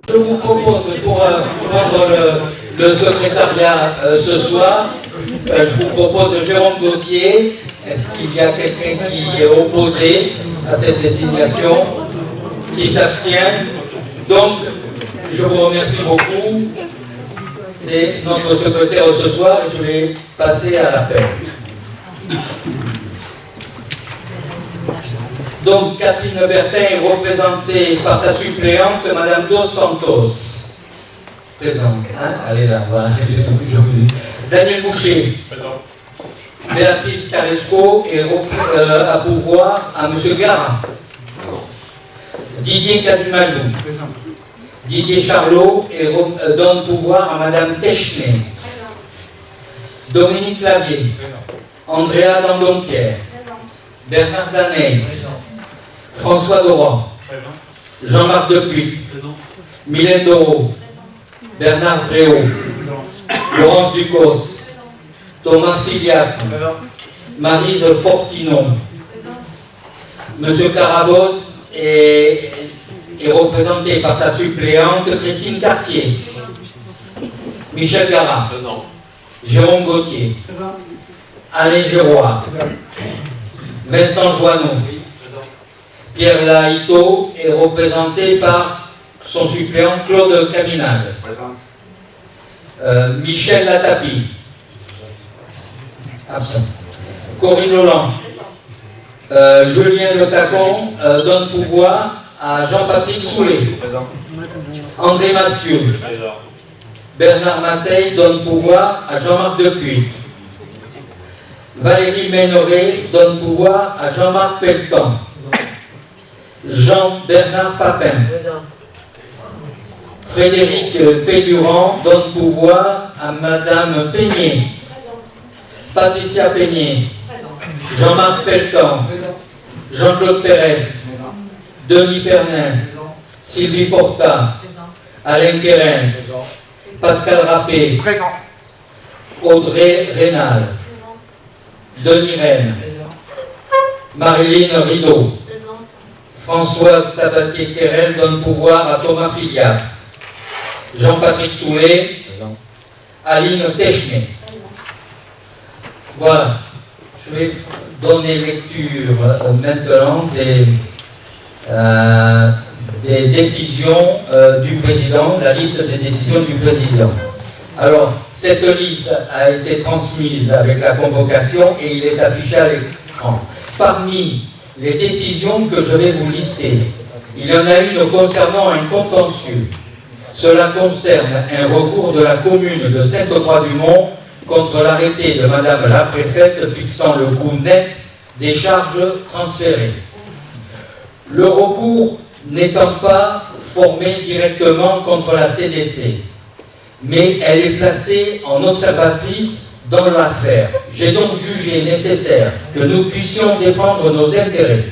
Je vous propose, pour prendre le secrétariat ce soir, je vous propose Jérôme Gauthier. Est-ce qu'il y a quelqu'un qui est opposé à cette désignation, qui s'abstient? Donc, je vous remercie beaucoup. C'est notre secrétaire ce soir et je vais passer à l'appel. Donc, Catherine Bertin est représentée par sa suppléante, Madame Dos Santos. Présente, hein? Allez là, voilà, je vous ai. Daniel Boucher. Présent. Béatrice Caresco est à pouvoir à M. Gara. Didier Casimajou. Présent. Didier Charlot donne pouvoir à Madame Technay. Dominique Clavier. Andrea Dandonquière. Bernard Daney. François Doran. Jean-Marc Depuy. Mylène Doro. Bernard Dréau. Laurence Ducos. Thomas Filiat. Maryse Fortinon. Monsieur Carabos est représenté par sa suppléante Christine Cartier. Michel Gara. Jérôme Gauthier. Alain Gérois. Vincent Joanneau. Pierre Laïto est représenté par son suppléant Claude Caminade. Michel Latapi. Absent. Corinne Lolland. Julien Le Tacon donne pouvoir à Jean-Patrick Soulet. André Massieu. Bernard Mateil donne pouvoir à Jean-Marc Depuy. Valérie Ménoré donne pouvoir à Jean-Marc Pelletan. Jean-Bernard Papin. Frédéric Pédurand donne pouvoir à Madame Peigné. Patricia Peigné. Jean-Marc Pelletan. Jean-Claude Pérez. Denis Pernin. Sylvie Porta. Alain Quérens. Pascal Rappé. Audrey Rénal. Denis Rennes. Marilyn Rideau. Françoise Sabatier-Querel donne pouvoir à Thomas Filiat. Jean-Patrick Soulet. Aline Technay. Voilà. Je vais donner lecture maintenant des décisions du président, la liste des décisions du président. Alors, cette liste a été transmise avec la convocation et il est affiché à l'écran. Parmi les décisions que je vais vous lister, il y en a une concernant un contentieux. Cela concerne un recours de la commune de Sainte-Croix-du-Mont contre l'arrêté de Madame la préfète fixant le coût net des charges transférées. Le recours n'étant pas formé directement contre la CDC, mais elle est placée en observatrice dans l'affaire. J'ai donc jugé nécessaire que nous puissions défendre nos intérêts.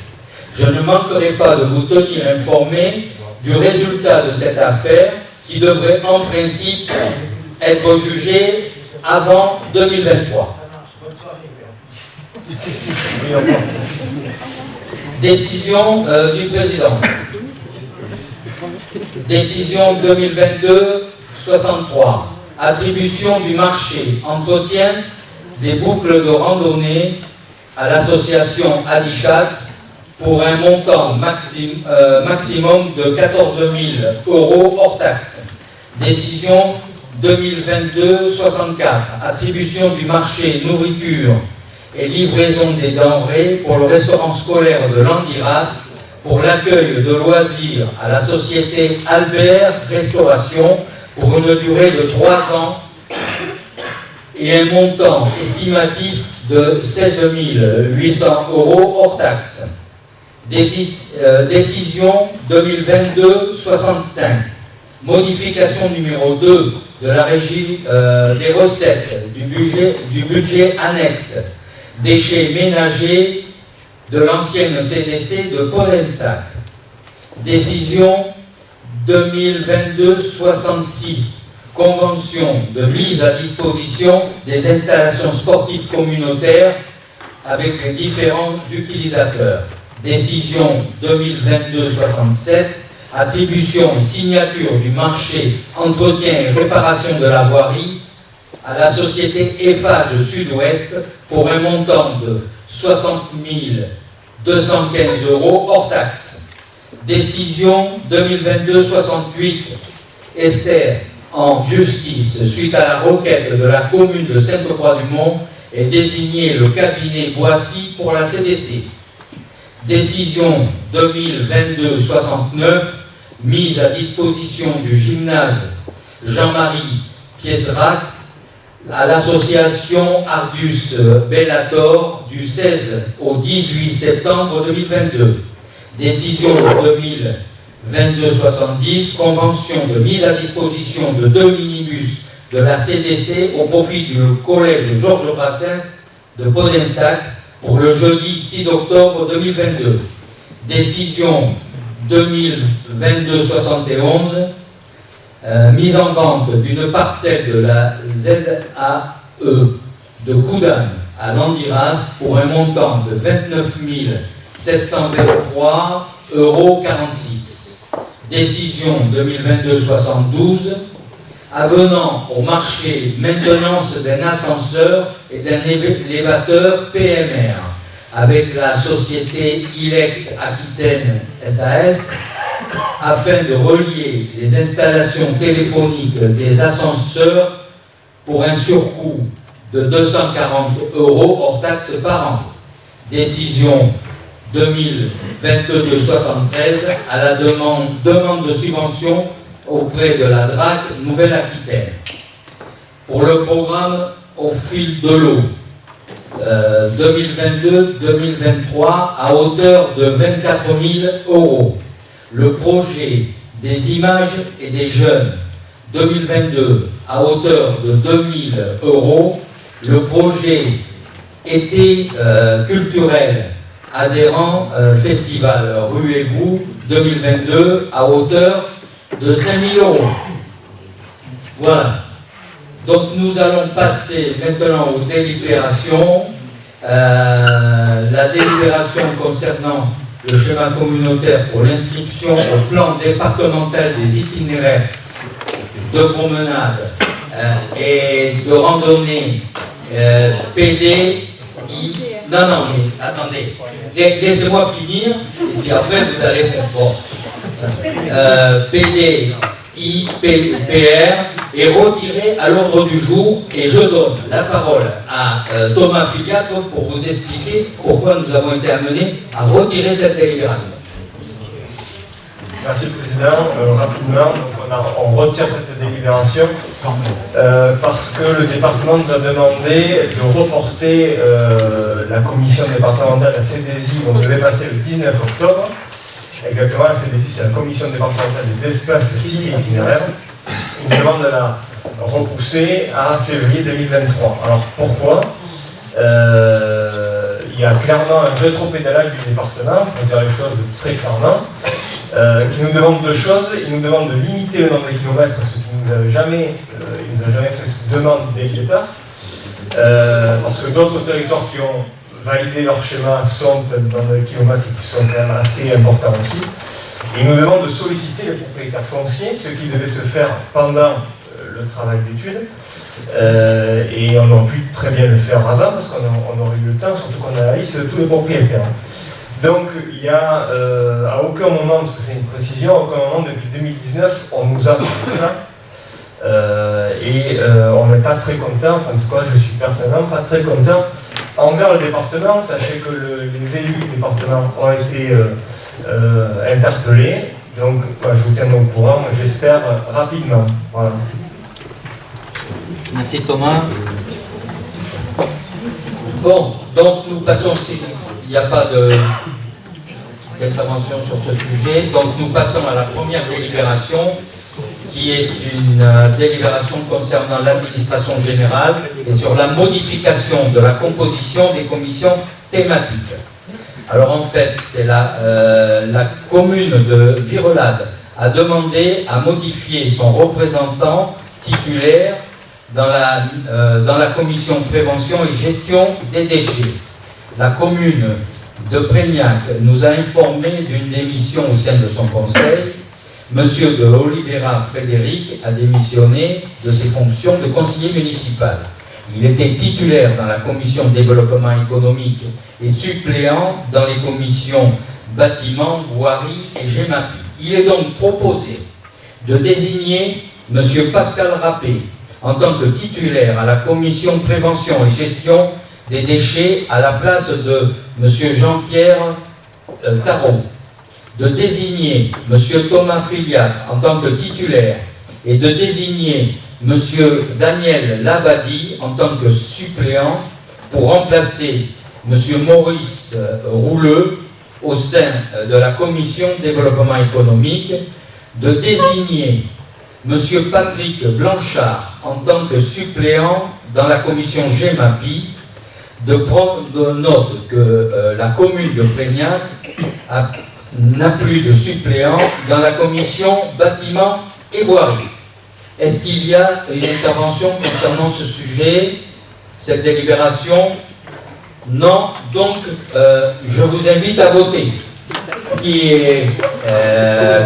Je ne manquerai pas de vous tenir informé du résultat de cette affaire qui devrait en principe être jugée avant 2023. Décision du président. Décision 2022-63. Attribution du marché, entretien des boucles de randonnée à l'association Adichat pour un montant maximum de 14 000 € hors taxe. Décision 2022-64. Attribution du marché nourriture et livraison des denrées pour le restaurant scolaire de Landiras pour l'accueil de loisirs à la société Albert Restauration pour une durée de 3 ans et un montant estimatif de 16 800 € hors taxe. Décision 2022-65. Modification numéro 2 de la régie des recettes du budget annexe déchets ménagers de l'ancienne CDC de Polensac. Décision 2022-66. Convention de mise à disposition des installations sportives communautaires avec les différents utilisateurs. Décision 2022-67. attribution et signature du marché entretien et réparation de la voirie à la société Eiffage Sud-Ouest pour un montant de 60 215 € hors taxe. Décision 2022-68 Esther en justice suite à la requête de la commune de Sainte-Croix-du-Mont et désigné le cabinet Boissy pour la CDC. Décision 2022-69 mise à disposition du gymnase Jean-Marie Pietrac à l'association Ardus Bellator du 16 au 18 septembre 2022. Décision 2022-70, convention de mise à disposition de 2 minibus de la CDC au profit du collège Georges Brassens de Podensac pour le jeudi 6 octobre 2022. Décision 2022-71, mise en vente d'une parcelle de la ZAE de Coudanne à Landiras pour un montant de 29 723,46 €. Décision 2022-72, avenant au marché maintenance d'un ascenseur et d'un élévateur PMR avec la société Ilex Aquitaine SAS afin de relier les installations téléphoniques des ascenseurs pour un surcoût de 240 € hors taxe par an. Décision 2022-73 à la demande de subvention auprès de la DRAC Nouvelle-Aquitaine. Pour le programme au fil de l'eau 2022-2023 à hauteur de 24 000 €. Le projet des images et des jeunes 2022 à hauteur de 2 000 €. Le projet été culturel adhérent festival Ruez-vous 2022 à hauteur de 5 000 €. Voilà. Donc nous allons passer maintenant aux délibérations. La délibération concernant le schéma communautaire pour l'inscription au plan départemental des itinéraires de promenade et de randonnée PDI. Non, mais attendez, laissez-moi finir, et puis après vous allez faire bon. PDIPR est retiré à l'ordre du jour et je donne la parole à Thomas Filiatov pour vous expliquer pourquoi nous avons été amenés à retirer cette délibération. Merci Président. Rapidement, on retire cette délibération parce que le département nous a demandé de reporter la commission départementale, la CDSI, on devait passer le 19 octobre. Exactement, la CDSI, c'est la commission départementale des espaces civiques et itinéraires. Il nous demande de la repousser à février 2023. Alors pourquoi? Il y a clairement un rétropédalage du département, pour dire les choses très clairement, qui nous demande deux choses. Il nous demande de limiter le nombre de kilomètres, ce qui nous avait jamais, il nous a jamais fait cette demande dès le départ, parce que d'autres territoires qui ont validé leur schéma sont dans des kilomètres qui sont quand même assez importants aussi. Et il nous demande de solliciter les propriétaires fonciers, ce qui devait se faire pendant le travail d'étude. Et on aurait pu très bien le faire avant, parce qu'on aurait eu le temps, surtout qu'on a la liste de tous les propriétaires. Donc il y a à aucun moment, parce que c'est une précision, à aucun moment depuis 2019, on nous a parlé de ça. On n'est pas très content, enfin en tout cas je suis personnellement pas très content envers le département. Sachez que les élus du département ont été interpellés, donc je vous tiens au courant, j'espère rapidement. Voilà. Merci Thomas. Bon, donc nous passons, il n'y a pas d'intervention sur ce sujet, donc nous passons à la première délibération, qui est une délibération concernant l'administration générale et sur la modification de la composition des commissions thématiques. Alors en fait, c'est la commune de Virelade a demandé à modifier son représentant titulaire dans la commission prévention et gestion des déchets. La commune de Prégnac nous a informé d'une démission au sein de son conseil Monsieur de Oliveira Frédéric a démissionné de ses fonctions de conseiller municipal. Il était titulaire dans la commission développement économique et suppléant dans les commissions bâtiments, voirie et GEMAPI. Il est donc proposé de désigner monsieur Pascal Rappé en tant que titulaire à la commission prévention et gestion des déchets à la place de monsieur Jean-Pierre Tarot, de désigner monsieur Thomas Filiat en tant que titulaire et de désigner monsieur Daniel Labadie en tant que suppléant pour remplacer monsieur Maurice Rouleux au sein de la commission développement économique, de désigner monsieur Patrick Blanchard en tant que suppléant dans la commission GEMAPI, de prendre note que la commune de Prégnac n'a plus de suppléant dans la commission bâtiments et voirie. Est-ce qu'il y a une intervention concernant ce sujet, cette délibération? Non. Donc, je vous invite à voter. Qui est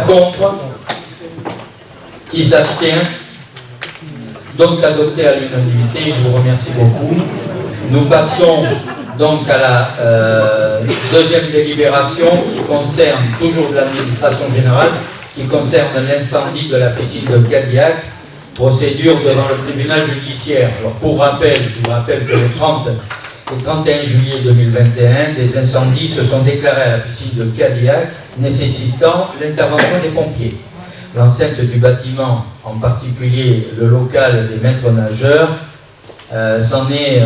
contre? Qui s'abstient? Donc, adopté à l'unanimité. Je vous remercie beaucoup. Nous passons donc à la deuxième délibération qui concerne, toujours de l'administration générale, qui concerne l'incendie de la piscine de Cadillac. Procédure devant le tribunal judiciaire. Alors pour rappel, je vous rappelle que le 31 juillet 2021, des incendies se sont déclarés à la piscine de Cadillac, nécessitant l'intervention des pompiers. L'enceinte du bâtiment, en particulier le local des maîtres nageurs, s'en est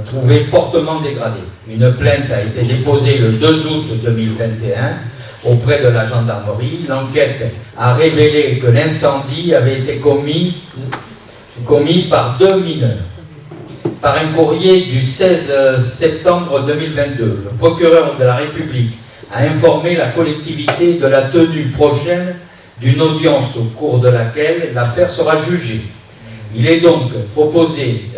trouvé fortement dégradé. Une plainte a été déposée le 2 août 2021 auprès de la gendarmerie. L'enquête a révélé que l'incendie avait été commis par 2 mineurs. Par un courrier du 16 septembre 2022, le procureur de la République a informé la collectivité de la tenue prochaine d'une audience au cours de laquelle l'affaire sera jugée. Il est donc proposé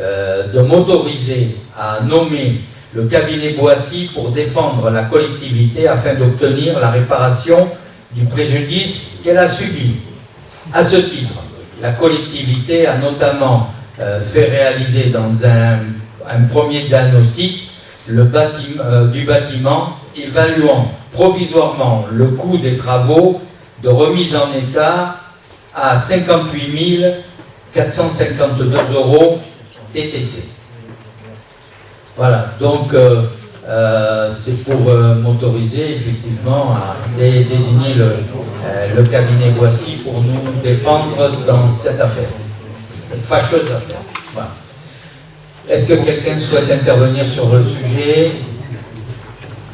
de m'autoriser à nommer le cabinet Boissy pour défendre la collectivité afin d'obtenir la réparation du préjudice qu'elle a subi. À ce titre, la collectivité a notamment fait réaliser dans un premier diagnostic du bâtiment, évaluant provisoirement le coût des travaux de remise en état à 58 452 € TTC. Voilà, donc c'est pour m'autoriser effectivement à désigner le cabinet Boissy pour nous défendre dans cette affaire, cette fâcheuse affaire. Voilà. Est-ce que quelqu'un souhaite intervenir sur le sujet?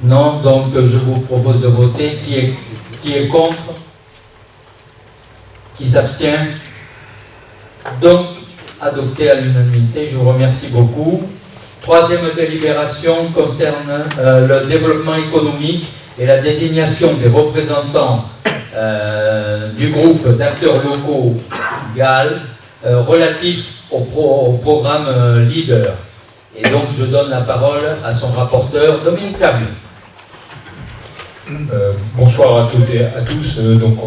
Non, donc je vous propose de voter. Qui est contre? Qui s'abstient? Donc, adopté à l'unanimité. Je vous remercie beaucoup. Troisième délibération concerne le développement économique et la désignation des représentants du groupe d'acteurs locaux GAL relatif au programme Leader. Et donc, je donne la parole à son rapporteur, Dominique Cavion. Bonsoir à toutes et à tous. Donc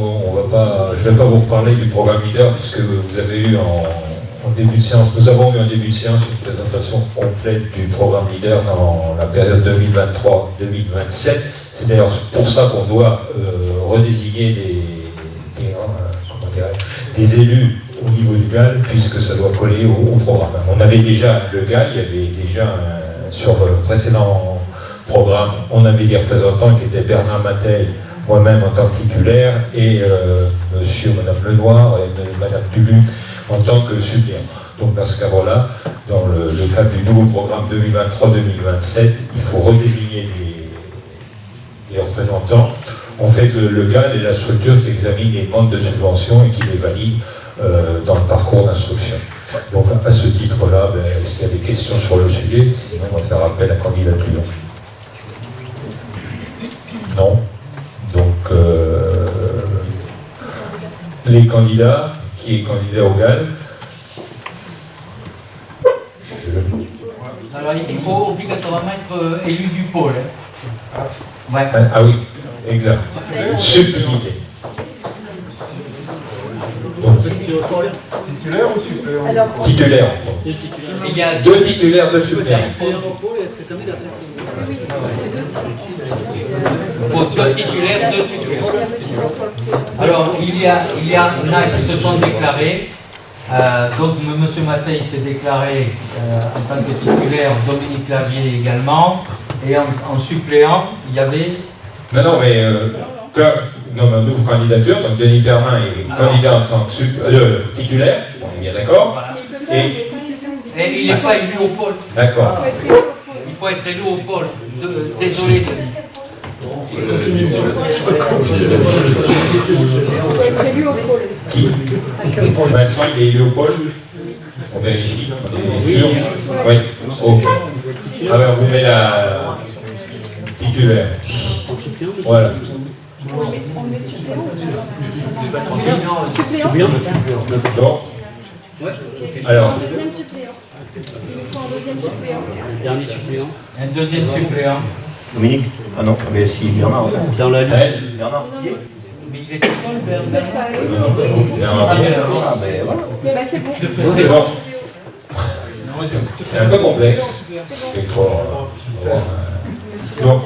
je ne vais pas vous reparler du programme Leader puisque vous avez eu en début de séance, nous avons eu en début de séance une présentation complète du programme Leader dans la période 2023-2027. C'est d'ailleurs pour ça qu'on doit redésigner des élus au niveau du GAL puisque ça doit coller au programme. On avait déjà le GAL, il y avait déjà sur le précédent programme, on avait des représentants qui étaient Bernard Mateil, moi-même en tant que titulaire, et monsieur, madame Lenoir et madame Duluc en tant que suppléant. Donc dans ce cadre-là, dans le cadre du nouveau programme 2023-2027, il faut redésigner les représentants. On fait que le GAL est la structure qui examine les demandes de subvention et qui les valide dans le parcours d'instruction. Donc à ce titre-là, est-ce qu'il y a des questions sur le sujet? Sinon on va faire appel à candidature. Non. Donc, les candidats, qui est candidat au GAL? Alors, il faut obligatoirement être élu du pôle. Ouais. Ah oui, exact. Subtilité. Titulaire ou suppléant? Titulaire. Il y a 2 titulaires, 2 suppléants. pour 2 titulaires, 2 suppléants. Alors, il y en a qui se sont déclarés. Donc, M. Mattei s'est déclaré en tant que titulaire, Dominique Clavier également. Et en suppléant, il y avait... Non, mais un nouveau candidature, donc Denis Pernin est candidat en tant que titulaire, on est bien d'accord. Et il n'est pas élu au pôle. D'accord. Il faut être élu au pôle. Désolé, Denis. Qui? Vincent, il est élu au pôle. On vérifie, on est sûr. Oui, ok. Alors, vous mettez la titulaire. Voilà. Donc, alors, Deuxième suppléant. Il nous faut un deuxième suppléant. Dernier suppléant. Un deuxième suppléant. Dominique? Ah non, mais si, Bernard. Dans la liste. Bernard. Mais il était pas le Bernard. Ah, mais voilà. Bah, c'est bon. c'est bon. C'est un peu complexe. Il faut voir. Donc,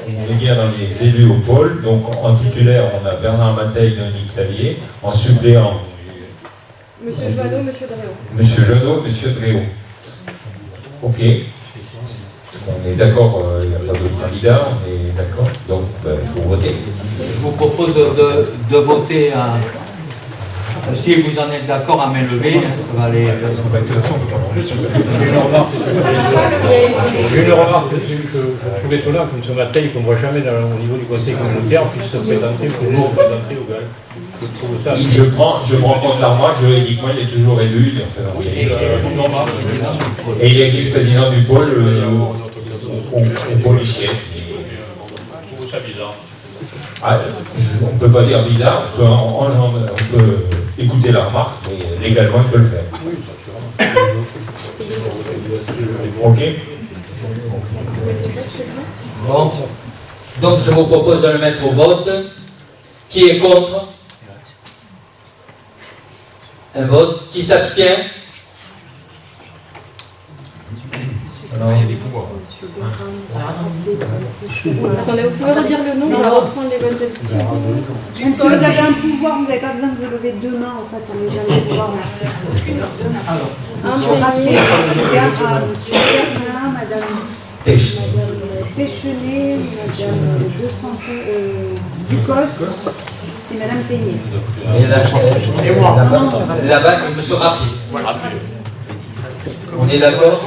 on est bien dans les élus au pôle. Donc, en titulaire, on a Bernard Mattei, Denis Clavier. En suppléant, Monsieur Joanneau, Monsieur Dréau. Monsieur Jeuneau, Monsieur Dréau. Ok. On est d'accord, il n'y a pas d'autres candidats, on est d'accord. Donc, il faut voter. Je vous propose de voter si vous en êtes d'accord à main levée, ça va aller. J'ai une remarque que je trouve étonnant que M. Mattei, qu'on ne voit jamais au niveau du conseil communautaire, puisse se présenter au GAL. Je trouve ça. Je prends en compte la remarque, juridiquement, il est toujours élu, il est représenté. Et il est vice-président du pôle au policier. Je trouve ça bizarre. Ah, on ne peut pas dire bizarre, on peut écouter la remarque, mais légalement, il peut le faire. Ok? Bon. Donc je vous propose de le mettre au vote. Qui est contre? Un vote. Qui s'abstient? Alors, Attendez, vous pouvez redire le nom, on va reprendre les bonnes habitudes. Même si vous avez un pouvoir, vous n'avez pas besoin de vous lever deux mains, en fait, on n'est jamais au pouvoir, merci. Un premier, monsieur Bernard, madame Péchenet, madame Ducos et madame Peigné. et là-bas, il me sera rappelé. On est d'accord?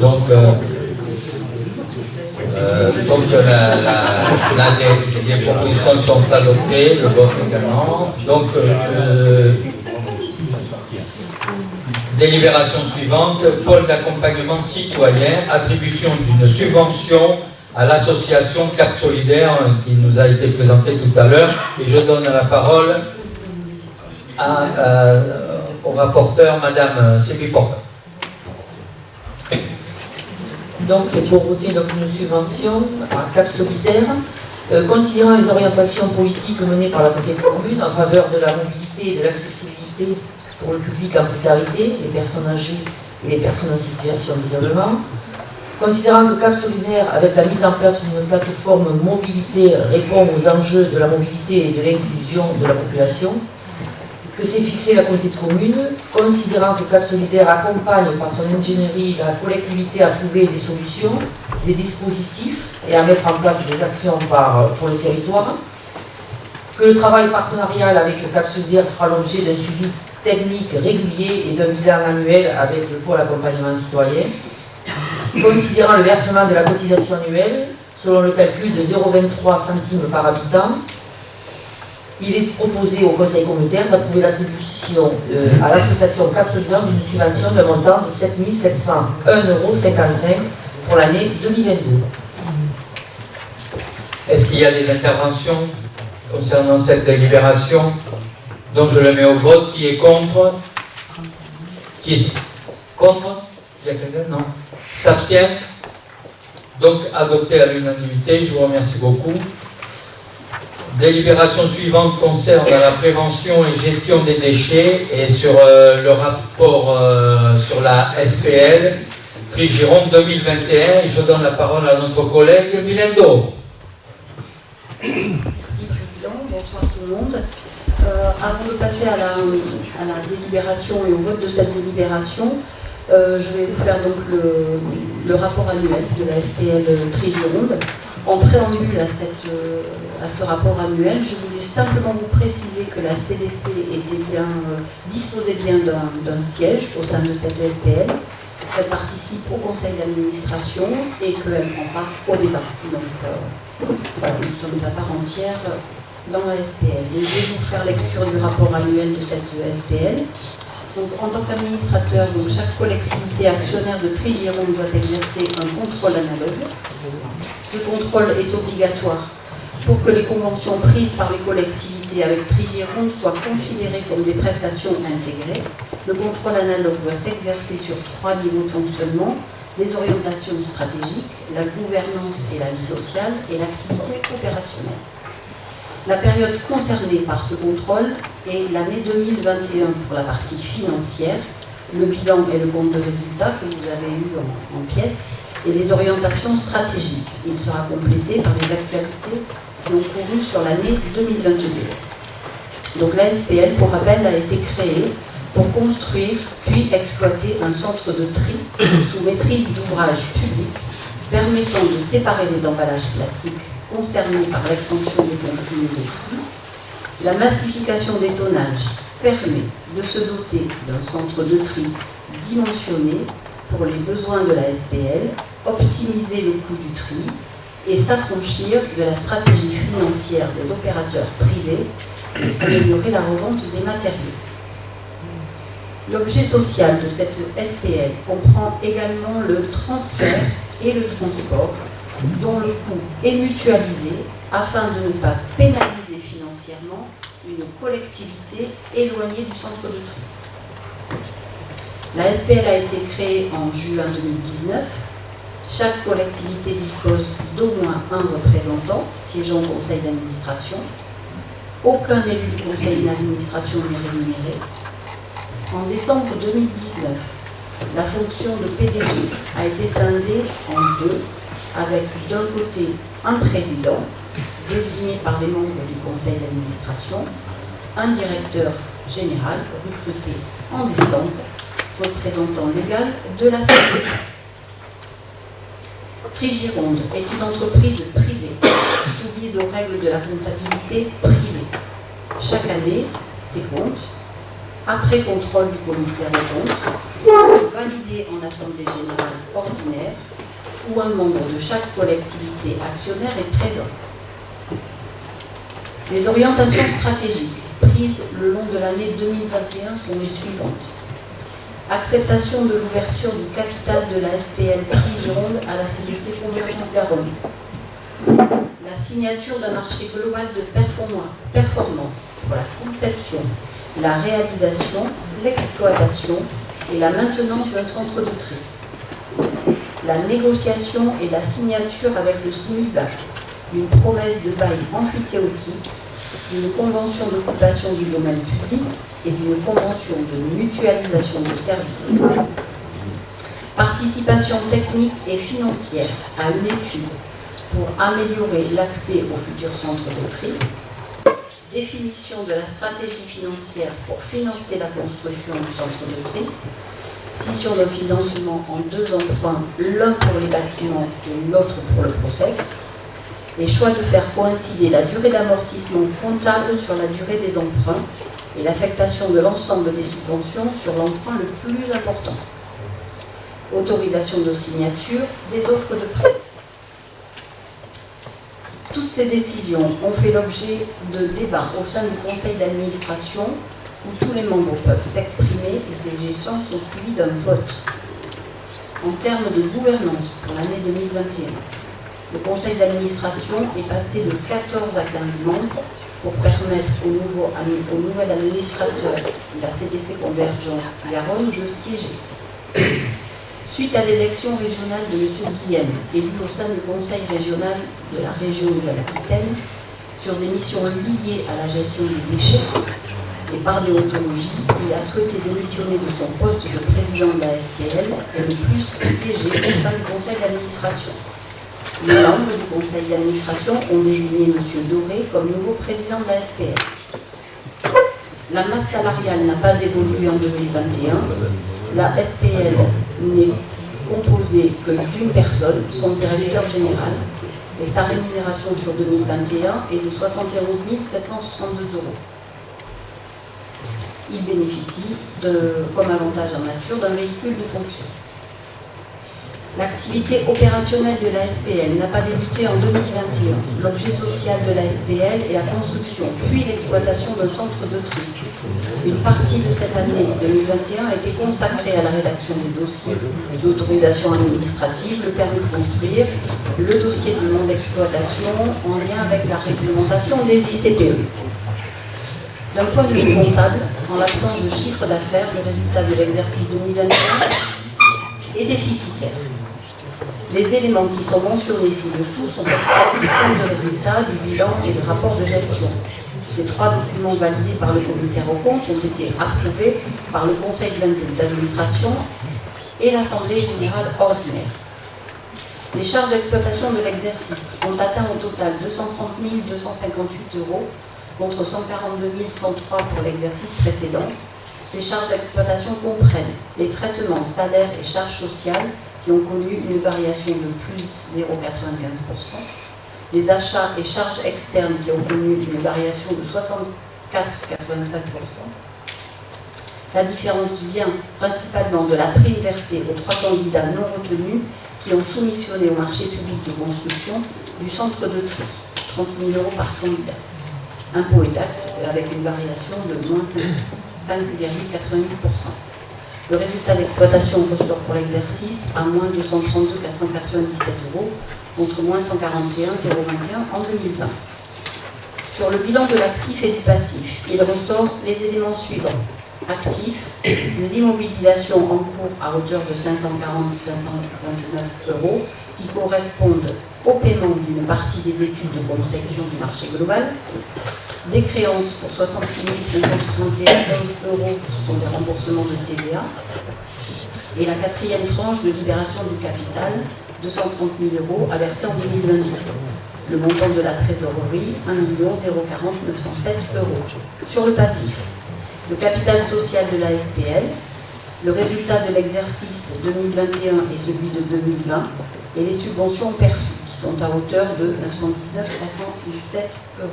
Donc les propositions sont adoptées, le vote également. Donc, délibération suivante, pôle d'accompagnement citoyen, attribution d'une subvention à l'association Cap Solidaire qui nous a été présentée tout à l'heure. Et je donne la parole au rapporteur, Madame Sylvie Porta. Donc c'est pour voter donc, une subvention à Cap Solidaire, considérant les orientations politiques menées par la Communauté de communes en faveur de la mobilité et de l'accessibilité pour le public en précarité, les personnes âgées et les personnes en situation d'isolement, considérant que Cap Solidaire, avec la mise en place d'une plateforme mobilité, répond aux enjeux de la mobilité et de l'inclusion de la population, que c'est fixé la communauté de communes, considérant que Cap Solidaire accompagne par son ingénierie la collectivité à trouver des solutions, des dispositifs et à mettre en place des actions pour le territoire, que le travail partenarial avec Cap Solidaire fera l'objet d'un suivi technique régulier et d'un bilan annuel avec le pôle accompagnement citoyen, considérant le versement de la cotisation annuelle selon le calcul de 0,23 centimes par habitant. Il est proposé au Conseil communautaire d'approuver l'attribution à l'association Cap Solidaire d'une subvention d'un montant de 7 701,55 € pour l'année 2022. Est-ce qu'il y a des interventions concernant cette délibération? Donc je le mets au vote. Qui est contre? Qui est contre? Il y a quelqu'un? Non. S'abstient? Donc adopté à l'unanimité. Je vous remercie beaucoup. délibération suivante concerne la prévention et gestion des déchets et sur le rapport sur la SPL Trigironde 2021. Et je donne la parole à notre collègue Milendo. Merci Président, bonsoir tout le monde. Avant de passer à la délibération et au vote de cette délibération, je vais vous faire donc le rapport annuel de la SPL Trigironde. En préambule à ce rapport annuel, je voulais simplement vous préciser que la CDC disposait bien d'un siège au sein de cette SPL. Elle participe au conseil d'administration et qu'elle prend part au débat. Donc voilà, nous sommes à part entière dans la SPL. Et je vais vous faire lecture du rapport annuel de cette SPL. Donc, en tant qu'administrateur, chaque collectivité actionnaire de Trigironde doit exercer un contrôle analogue. Ce contrôle est obligatoire pour que les conventions prises par les collectivités avec Trigironde soient considérées comme des prestations intégrées. Le contrôle analogue doit s'exercer sur 3 niveaux de fonctionnement: les orientations stratégiques, la gouvernance et la vie sociale, et l'activité opérationnelle. La période concernée par ce contrôle est l'année 2021 pour la partie financière, le bilan et le compte de résultat que vous avez eu en pièces, et les orientations stratégiques. Il sera complété par les actualités qui ont couru sur l'année 2022. Donc la SPL, pour rappel, a été créée pour construire puis exploiter un centre de tri sous maîtrise d'ouvrage public permettant de séparer les emballages plastiques concernés par l'extension des consignes de tri. La massification des tonnages permet de se doter d'un centre de tri dimensionné pour les besoins de la SPL, optimiser le coût du tri et s'affranchir de la stratégie financière des opérateurs privés et améliorer la revente des matériaux. L'objet social de cette SPL comprend également le transfert et le transport, dont le coût est mutualisé afin de ne pas pénaliser financièrement une collectivité éloignée du centre de tri. La SPL a été créée en juin 2019. Chaque collectivité dispose d'au moins un représentant siégeant au conseil d'administration. Aucun élu du conseil d'administration n'est rémunéré. En décembre 2019, la fonction de PDG a été scindée en deux, avec d'un côté un président désigné par les membres du conseil d'administration, un directeur général recruté en décembre, représentant légal de la société. Trigironde est une entreprise privée, soumise aux règles de la comptabilité privée. Chaque année, ses comptes, après contrôle du commissaire aux comptes, sont validés en assemblée générale ordinaire où un membre de chaque collectivité actionnaire est présent. Les orientations stratégiques prises le long de l'année 2021 sont les suivantes. Acceptation de l'ouverture du capital de la SPL Trigironde à la CDC Convergence Garonne. La signature d'un marché global de performance pour la conception, la réalisation, l'exploitation et la maintenance d'un centre de tri. La négociation et la signature avec le SMUBAC d'une promesse de bail amphithéotique, d'une convention d'occupation du domaine public et d'une convention de mutualisation de services. Participation technique et financière à une étude pour améliorer l'accès au futur centre de tri. Définition de la stratégie financière pour financer la construction du centre de tri. Scission de financement en 2 emprunts, l'un pour les bâtiments et l'autre pour le process. Et choix de faire coïncider la durée d'amortissement comptable sur la durée des emprunts et l'affectation de l'ensemble des subventions sur l'emprunt le plus important. Autorisation de signature des offres de prêt. Toutes ces décisions ont fait l'objet de débats au sein du conseil d'administration où tous les membres peuvent s'exprimer et ces échanges sont suivis d'un vote. En termes de gouvernance pour l'année 2021, le conseil d'administration est passé de 14 à 15 membres pour permettre au nouvel administrateur de la CDC Convergence Garonne de siéger. Suite à l'élection régionale de M. Guillem, élu au sein du conseil régional de la région Nouvelle-Aquitaine, sur des missions liées à la gestion des déchets. Et par déontologie, il a souhaité démissionner de son poste de président de la SPL et ne plus siéger au sein du conseil d'administration. Les membres du conseil d'administration ont désigné M. Doré comme nouveau président de la SPL. La masse salariale n'a pas évolué en 2021. La SPL n'est composée que d'une personne, son directeur général, et sa rémunération sur 2021 est de 71 762 €. Il bénéficie, comme avantage en nature, d'un véhicule de fonction. L'activité opérationnelle de la SPL n'a pas débuté en 2021. L'objet social de la SPL est la construction, puis l'exploitation d'un centre de tri. Une partie de cette année 2021 a été consacrée à la rédaction des dossiers d'autorisation administrative, le permis de construire, le dossier de nom d'exploitation en lien avec la réglementation des ICPE. D'un point de vue comptable, en l'absence de chiffre d'affaires, le résultat de l'exercice 2021 est déficitaire. Les éléments qui sont mentionnés ci-dessous sont extraits du compte de résultat, du bilan et du rapport de gestion. Ces trois documents validés par le commissaire aux comptes ont été approuvés par le conseil d'administration et l'assemblée générale ordinaire. Les charges d'exploitation de l'exercice ont atteint au total 230 258 € contre 142 103 pour l'exercice précédent. Ces charges d'exploitation comprennent les traitements, salaires et charges sociales qui ont connu une variation de plus 0,95%, les achats et charges externes qui ont connu une variation de 64,85%. La différence vient principalement de la prime versée aux 3 candidats non retenus qui ont soumissionné au marché public de construction du centre de tri, 30 000 € par candidat. Impôts et taxes avec une variation de moins 5,88%. Le résultat d'exploitation ressort pour l'exercice à moins 232 497 € contre moins 141 021 en 2020. Sur le bilan de l'actif et du passif, il ressort les éléments suivants. Actif, des immobilisations en cours à hauteur de 540 529 € qui correspondent au paiement d'une partie des études de conception du marché global. Des créances pour 68 561 €, ce sont des remboursements de TVA. Et la 4e tranche de libération du capital, 230 000 € à verser en 2022. Le montant de la trésorerie, 1 040 907 €. Sur le passif, le capital social de la SPL, le résultat de l'exercice 2021 et celui de 2020, et les subventions perçues, qui sont à hauteur de 919 317 €.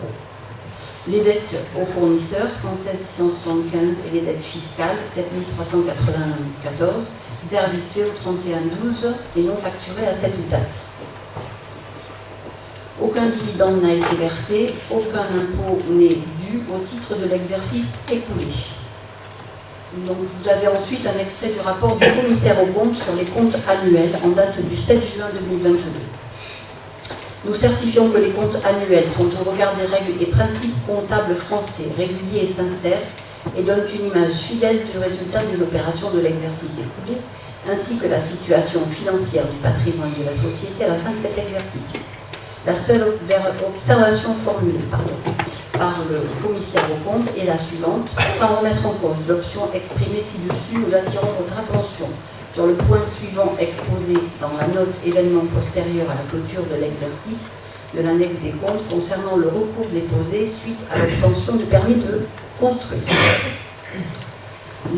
Les dettes aux fournisseurs, 116 675, et les dettes fiscales, 7 394, servicées au 31/12 et non facturées à cette date. Aucun dividende n'a été versé, aucun impôt n'est dû au titre de l'exercice écoulé. Donc, vous avez ensuite un extrait du rapport du commissaire aux comptes sur les comptes annuels en date du 7 juin 2022. Nous certifions que les comptes annuels sont au regard des règles et principes comptables français, réguliers et sincères, et donnent une image fidèle du résultat des opérations de l'exercice écoulé, ainsi que la situation financière du patrimoine de la société à la fin de cet exercice. La seule observation formulée par le commissaire aux comptes est la suivante. Sans remettre en cause l'option exprimée ci-dessus, nous attirons votre attention sur le point suivant exposé dans la note événement postérieure à la clôture de l'exercice de l'annexe des comptes concernant le recours déposé suite à l'obtention du permis de construire.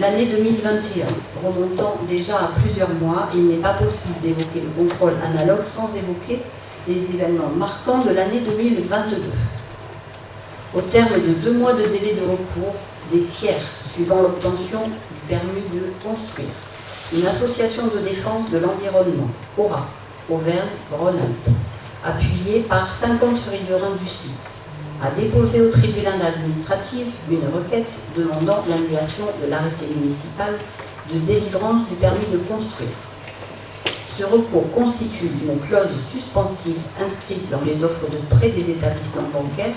L'année 2021, remontant déjà à plusieurs mois, il n'est pas possible d'évoquer le contrôle analogue sans évoquer les événements marquants de l'année 2022. Au terme de 2 mois de délai de recours, des tiers suivant l'obtention du permis de construire, une association de défense de l'environnement, AURA, Auvergne-Rhône-Alpes, appuyée par 50 riverains du site, a déposé au tribunal administratif une requête demandant l'annulation de l'arrêté municipal de délivrance du permis de construire. Ce recours constitue une clause suspensive inscrite dans les offres de prêt des établissements bancaires,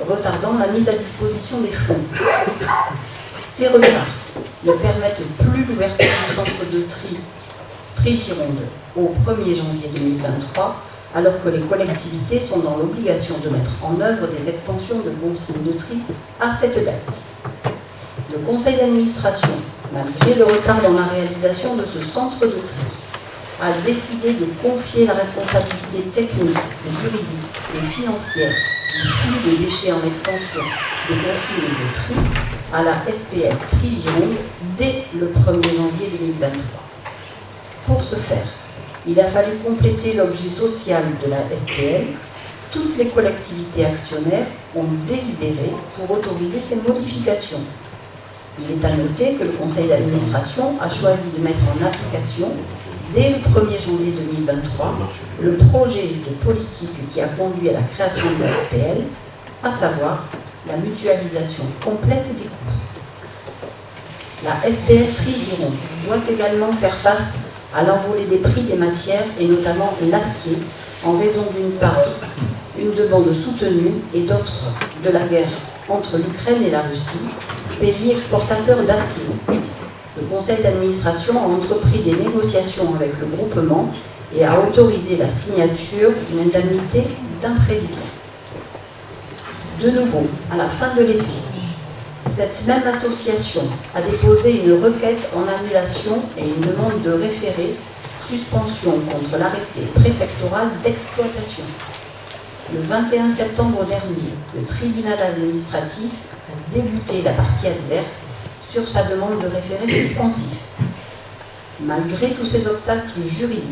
retardant la mise à disposition des fonds. Ces retards ne permettent plus l'ouverture du centre de tri Gironde au 1er janvier 2023, alors que les collectivités sont dans l'obligation de mettre en œuvre des extensions de consignes de tri à cette date. Le conseil d'administration, malgré le retard dans la réalisation de ce centre de tri, a décidé de confier la responsabilité technique, juridique et financière du flux de déchets en extension de consignes de tri à la SPL Tri-Gironde dès le 1er janvier 2023. Pour ce faire, il a fallu compléter l'objet social de la SPL. Toutes les collectivités actionnaires ont délibéré pour autoriser ces modifications. Il est à noter que le conseil d'administration a choisi de mettre en application, dès le 1er janvier 2023, le projet de politique qui a conduit à la création de la SPL, à savoir la mutualisation complète des coûts. La SPL Tri-Gironde doit également faire face à l'envolée des prix des matières et notamment l'acier, en raison d'une part une demande soutenue et d'autre de la guerre entre l'Ukraine et la Russie, pays exportateurs d'acier. Le conseil d'administration a entrepris des négociations avec le groupement et a autorisé la signature d'une indemnité d'imprévision. De nouveau, à la fin de l'été, cette même association a déposé une requête en annulation et une demande de référé suspension contre l'arrêté préfectoral d'exploitation. Le 21 septembre dernier, le tribunal administratif a débouté la partie adverse sur sa demande de référé suspensif. Malgré tous ces obstacles juridiques,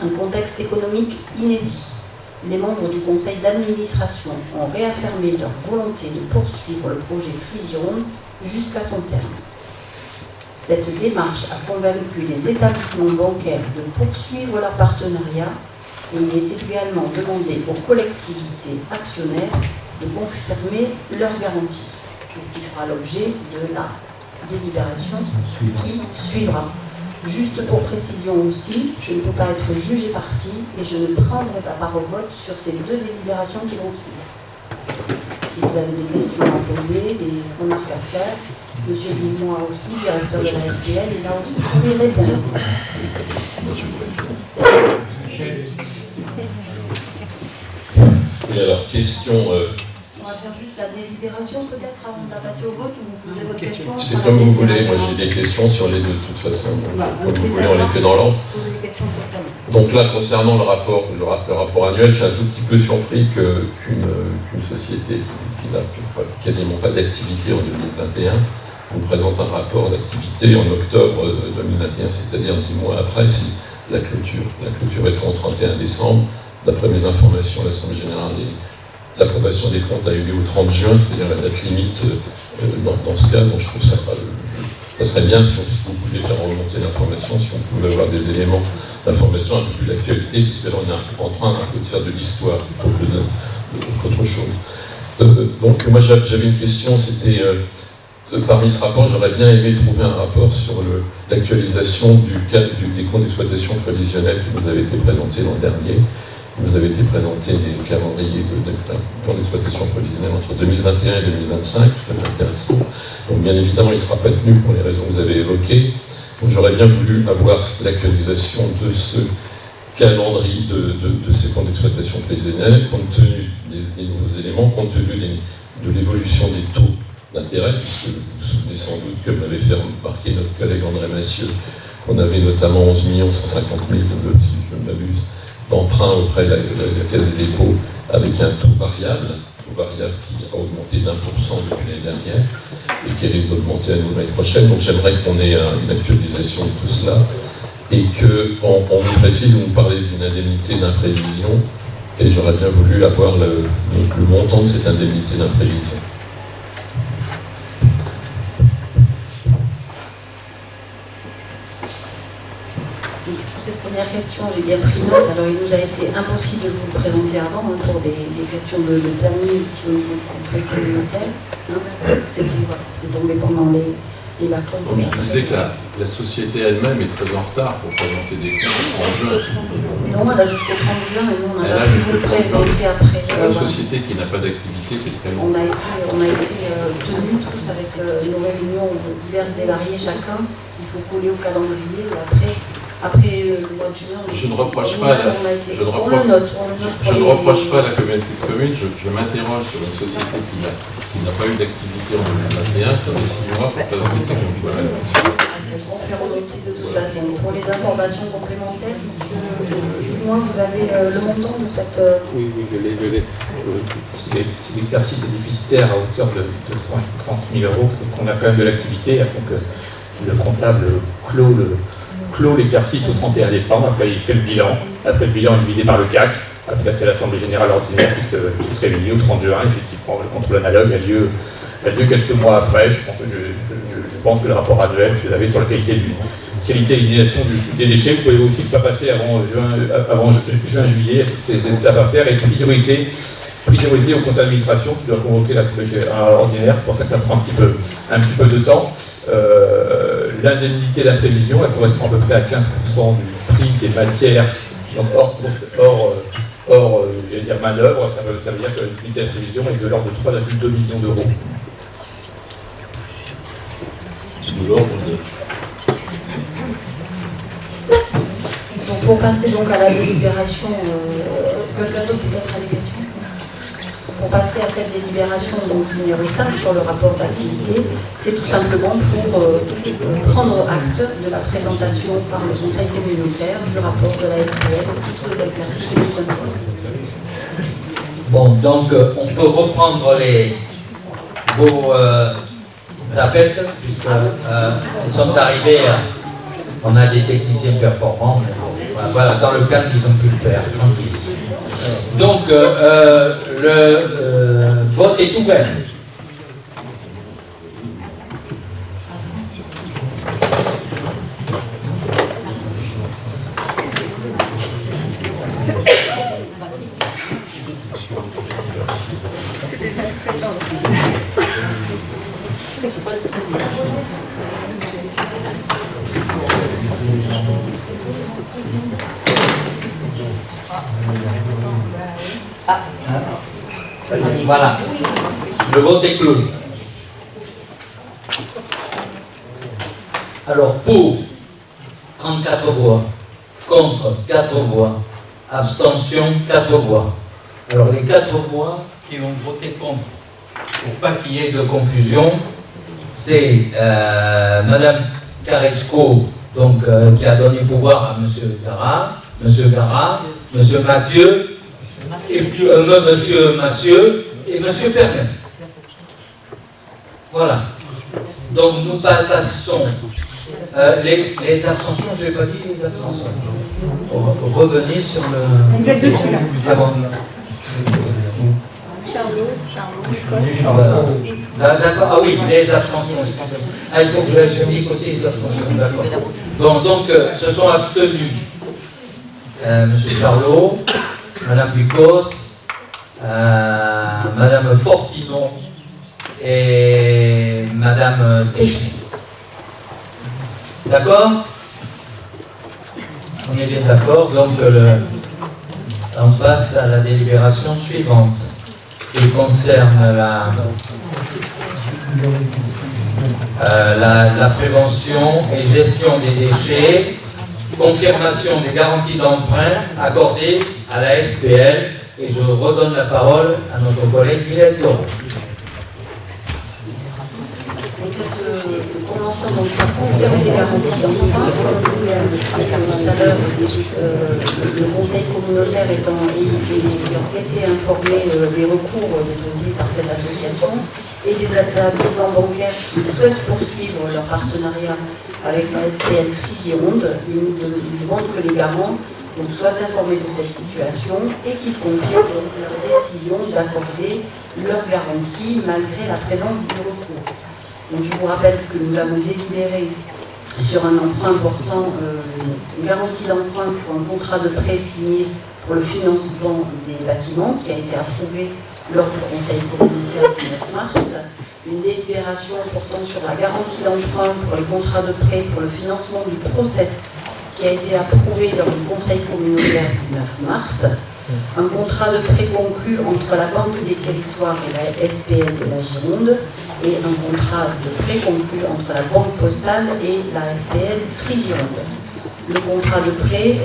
un contexte économique inédit, les membres du conseil d'administration ont réaffirmé leur volonté de poursuivre le projet Tri-Gironde jusqu'à son terme. Cette démarche a convaincu les établissements bancaires de poursuivre leur partenariat et il est également demandé aux collectivités actionnaires de confirmer leur garantie. C'est ce qui fera l'objet de la délibération qui suivra. Juste pour précision aussi, je ne peux pas être jugé parti et je ne prendrai pas part au vote sur ces deux délibérations qui vont suivre. Si vous avez des questions à poser, des remarques à faire, M. Villemois aussi, directeur de la SPL, il a aussi pour y répondre. Oui, alors, question... On va faire juste la délibération peut-être avant de la passer au vote ou vous posez votre question. C'est comme vous voulez, moi j'ai des questions sur les deux de toute façon. Comme vous voulez, on les fait dans l'ordre. Donc là, concernant le rapport annuel, je suis un tout petit peu surpris qu'une société qui n'a quasiment pas d'activité en 2021 nous présente un rapport d'activité en octobre 2021, c'est-à-dire 10 mois après si la clôture. La clôture étant au 31 décembre, d'après mes informations, l'Assemblée générale l'approbation des comptes a eu lieu au 30 juin, c'est-à-dire la date limite dans ce cas. Donc je trouve ça serait bien si vous pouviez faire remonter l'information, si on pouvait avoir des éléments d'information un peu plus d'actualité, puisque là on est en train un peu de faire de l'histoire plutôt qu'autre chose. Donc moi j'avais une question, c'était parmi ce rapport, j'aurais bien aimé trouver un rapport sur l'actualisation des comptes d'exploitation prévisionnels qui nous avait été présenté l'an dernier. Il nous avait été présenté des calendriers de plans d'exploitation prévisionnelle entre 2021 et 2025, tout à fait intéressant. Donc bien évidemment, il ne sera pas tenu pour les raisons que vous avez évoquées. Donc j'aurais bien voulu avoir l'actualisation de ce calendrier, de ces plans d'exploitation prévisionnelle, compte tenu des nouveaux éléments, compte tenu de l'évolution des taux d'intérêt, puisque vous vous souvenez sans doute, comme l'avait fait remarquer notre collègue André Massieu, qu'on avait notamment 11 150 000, si je ne m'abuse, d'emprunt auprès de la Caisse des dépôts avec un taux variable qui a augmenté d'1% depuis l'année dernière et qui risque d'augmenter à nouveau l'année prochaine. Donc j'aimerais qu'on ait une actualisation de tout cela et qu'on nous précise, vous parlez d'une indemnité d'imprévision et j'aurais bien voulu avoir le montant de cette indemnité d'imprévision. Première question, j'ai bien pris note. Alors, il nous a été impossible de vous le présenter avant pour des questions de planning au niveau du conseil communautaire. C'est tombé pendant les vacances. Je disais que la société elle-même est très en retard pour présenter des comptes en juin. Non, elle a jusqu'au 30 juin, mais nous, on a pu vous le présenter après. La société qui n'a pas d'activité, c'est très long. On a été tenus tous avec nos réunions diverses et variées chacun. Il faut coller au calendrier et après, Après le mois de juin, je ne reproche pas la communauté de communes, je m'interroge sur une société qui n'a pas eu d'activité en 2021, sur les 6 mois pour présenter ses conclusions. On fait remonter de toute façon. Pour les informations complémentaires, moi vous avez le montant de cette... Oui, je l'ai. Si l'exercice est déficitaire à hauteur de 230 000 €, c'est qu'on a quand même de l'activité. Donc le comptable clôt l'exercice au 31 décembre. Après, il fait le bilan. Après, le bilan est divisé par le CAC. Après, c'est l'Assemblée Générale Ordinaire qui se réunit au 30 juin. Effectivement, le contrôle analogue a lieu quelques mois après. Je pense que le rapport annuel que vous avez sur la qualité d'élimination des déchets, vous pouvez aussi ne pas passer avant juin-juillet, ces étapes à faire, et priorité au conseil d'administration qui doit convoquer l'Assemblée Générale Ordinaire. C'est pour ça que ça prend un petit peu de temps. L'indemnité d'imprévision, elle correspond à peu près à 15% du prix des matières, donc hors j'allais dire manœuvre. Ça veut dire que l'indemnité d'imprévision est de l'ordre de 3,2 millions d'euros. Donc il faut passer donc à la délibération. Quelqu'un d'autre peut-être a des questions? Pour passer à cette délibération donc numéro 5 sur le rapport d'activité, c'est tout simplement pour prendre acte de la présentation par le conseil communautaire du rapport de la SPL au titre de l'exercice 2023. Bon, donc on peut reprendre vos appels, puisqu'ils sont arrivés, on a des techniciens performants, voilà, dans le cadre ils ont pu le faire, tranquille. Donc, le vote est ouvert. Voilà, le vote est clos. Alors pour 34 voix, contre 4 voix, abstention 4 voix. Alors les 4 voix qui ont voté contre, pour pas qu'il y ait de confusion, c'est Madame Caresco, donc qui a donné pouvoir à Monsieur Gara, Monsieur Mathieu, et puis Monsieur Massieu et Monsieur Pernet. Voilà. Donc nous passons les abstentions, je n'ai pas dit les abstentions. Revenez sur le... Vous êtes dessus là. D'accord, ah oui, les abstentions, excusez-moi. Ah, il faut que je dise aussi les abstentions, d'accord. Donc, se sont abstenus Monsieur Charlot, Madame Bucos, Madame Fortinon et Madame Techny. D'accord? On est bien d'accord, donc on passe à la délibération suivante qui concerne la prévention et gestion des déchets, confirmation des garanties d'emprunt accordées à la SPL, et je redonne la parole à notre collègue Guylaine Doro. Donc, à confirmer les garanties d'emprunt, comme je vous l'ai indiqué tout à l'heure, le conseil communautaire ayant été informé des recours déposés par cette association et des établissements bancaires qui souhaitent poursuivre leur partenariat avec la SPL Tri-Gironde, ils nous demandent que les garants soient informés de cette situation et qu'ils confirment leur décision d'accorder leur garantie malgré la présence du recours. Donc, je vous rappelle que nous avons délibéré sur un emprunt portant une garantie d'emprunt pour un contrat de prêt signé pour le financement des bâtiments qui a été approuvé lors du conseil communautaire du 9 mars. Une délibération portant sur la garantie d'emprunt pour le contrat de prêt pour le financement du process qui a été approuvé lors du conseil communautaire du 9 mars. Un contrat de prêt conclu entre la Banque des Territoires et la SPL de la Gironde et un contrat de prêt conclu entre la Banque Postale et la SPL Tri-Gironde. le contrat de prêt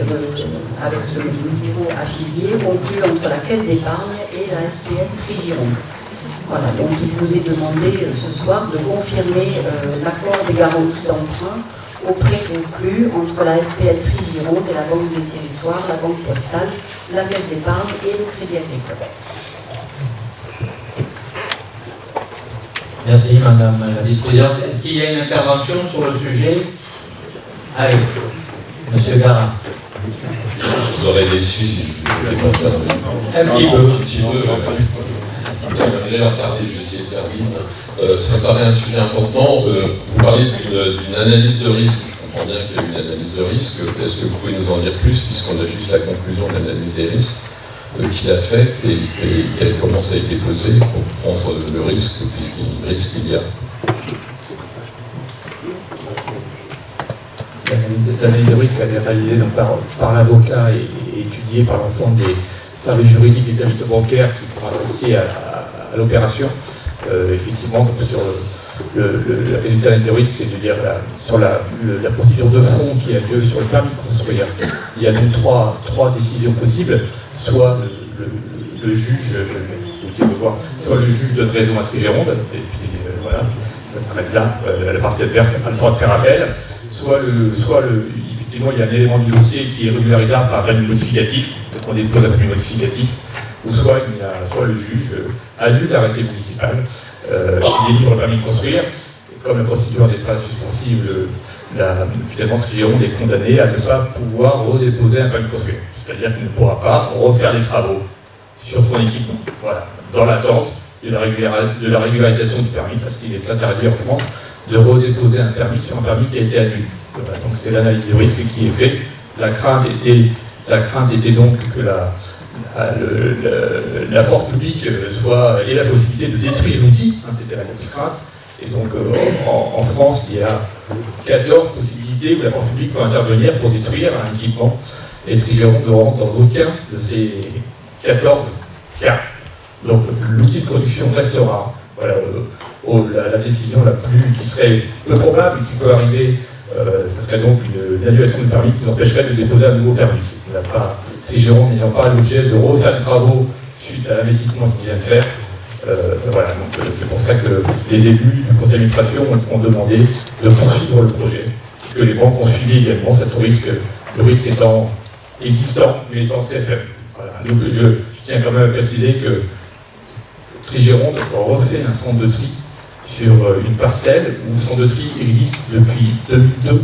avec le numéro affilié conclu entre la Caisse d'épargne et la SPL Trigironde. Voilà, donc il vous est demandé ce soir de confirmer l'accord des garanties d'emprunt au prêt conclu entre la SPL Trigironde et la Banque des Territoires, la Banque Postale, la Caisse d'épargne et le Crédit Agricole. Merci Madame la Vice-Présidente. Est-ce qu'il y a une intervention sur le sujet? Allez, Monsieur Garin. Vous aurez déçu si je vous étais pas Un petit peu. Je vais essayer de faire vite. Ça paraît un sujet important. Vous parlez d'une analyse de risque. Je comprends bien qu'il y a eu une analyse de risque. Est-ce que vous pouvez nous en dire plus, puisqu'on a juste la conclusion de l'analyse des risques qu'il a faite et comment ça a été pesé pour prendre le risque, puisqu'il y a. L'analyse de risque a été réalisée donc, par l'avocat et étudiée par l'ensemble des services juridiques des établissements bancaires qui seront associés à l'opération. Effectivement, donc, sur le résultat d'analyse de risque, c'est-à-dire sur la procédure de fond qui a lieu sur le permis de construire. Il y a donc trois décisions possibles. Soit le juge, soit le juge donne raison à Trigironde, et puis voilà, ça s'arrête là, la partie adverse n'a pas le droit de faire appel, soit effectivement il y a un élément du dossier qui est régularisable par permis modificatif, donc on dépose un permis modificatif, ou soit le juge annule l'arrêté municipal, qui délivre le permis de construire, et comme la procédure n'est pas suspensible, finalement Trigironde est condamné à ne pas pouvoir redéposer un permis de construire. C'est-à-dire qu'il ne pourra pas refaire des travaux sur son équipement. Voilà, dans l'attente de la régularisation du permis, parce qu'il est interdit en France de redéposer un permis sur un permis qui a été annulé. Voilà, donc c'est l'analyse de risque qui est faite. La crainte était donc que la force publique ait la possibilité de détruire l'outil, hein, c'était la grosse crainte. Et donc en France, il y a 14 possibilités où la force publique peut intervenir pour détruire un équipement. Et Trigironde ne rentre dans aucun de ces 14 cas. Donc l'outil de production restera. Voilà, la décision qui serait peu probable, qui peut arriver, ça serait donc une annulation de permis qui nous empêcherait de déposer un nouveau permis. Trigironde n'ayant pas l'objet de refaire des travaux suite à l'investissement qu'il vient de faire. Voilà, donc c'est pour ça que les élus du conseil d'administration ont demandé de poursuivre le projet. Que les banques ont suivi également cette risque, le risque étant existant, mais étant très faible. Voilà. Donc je tiens quand même à préciser que Trigironde refait un centre de tri sur une parcelle où le centre de tri existe depuis 2002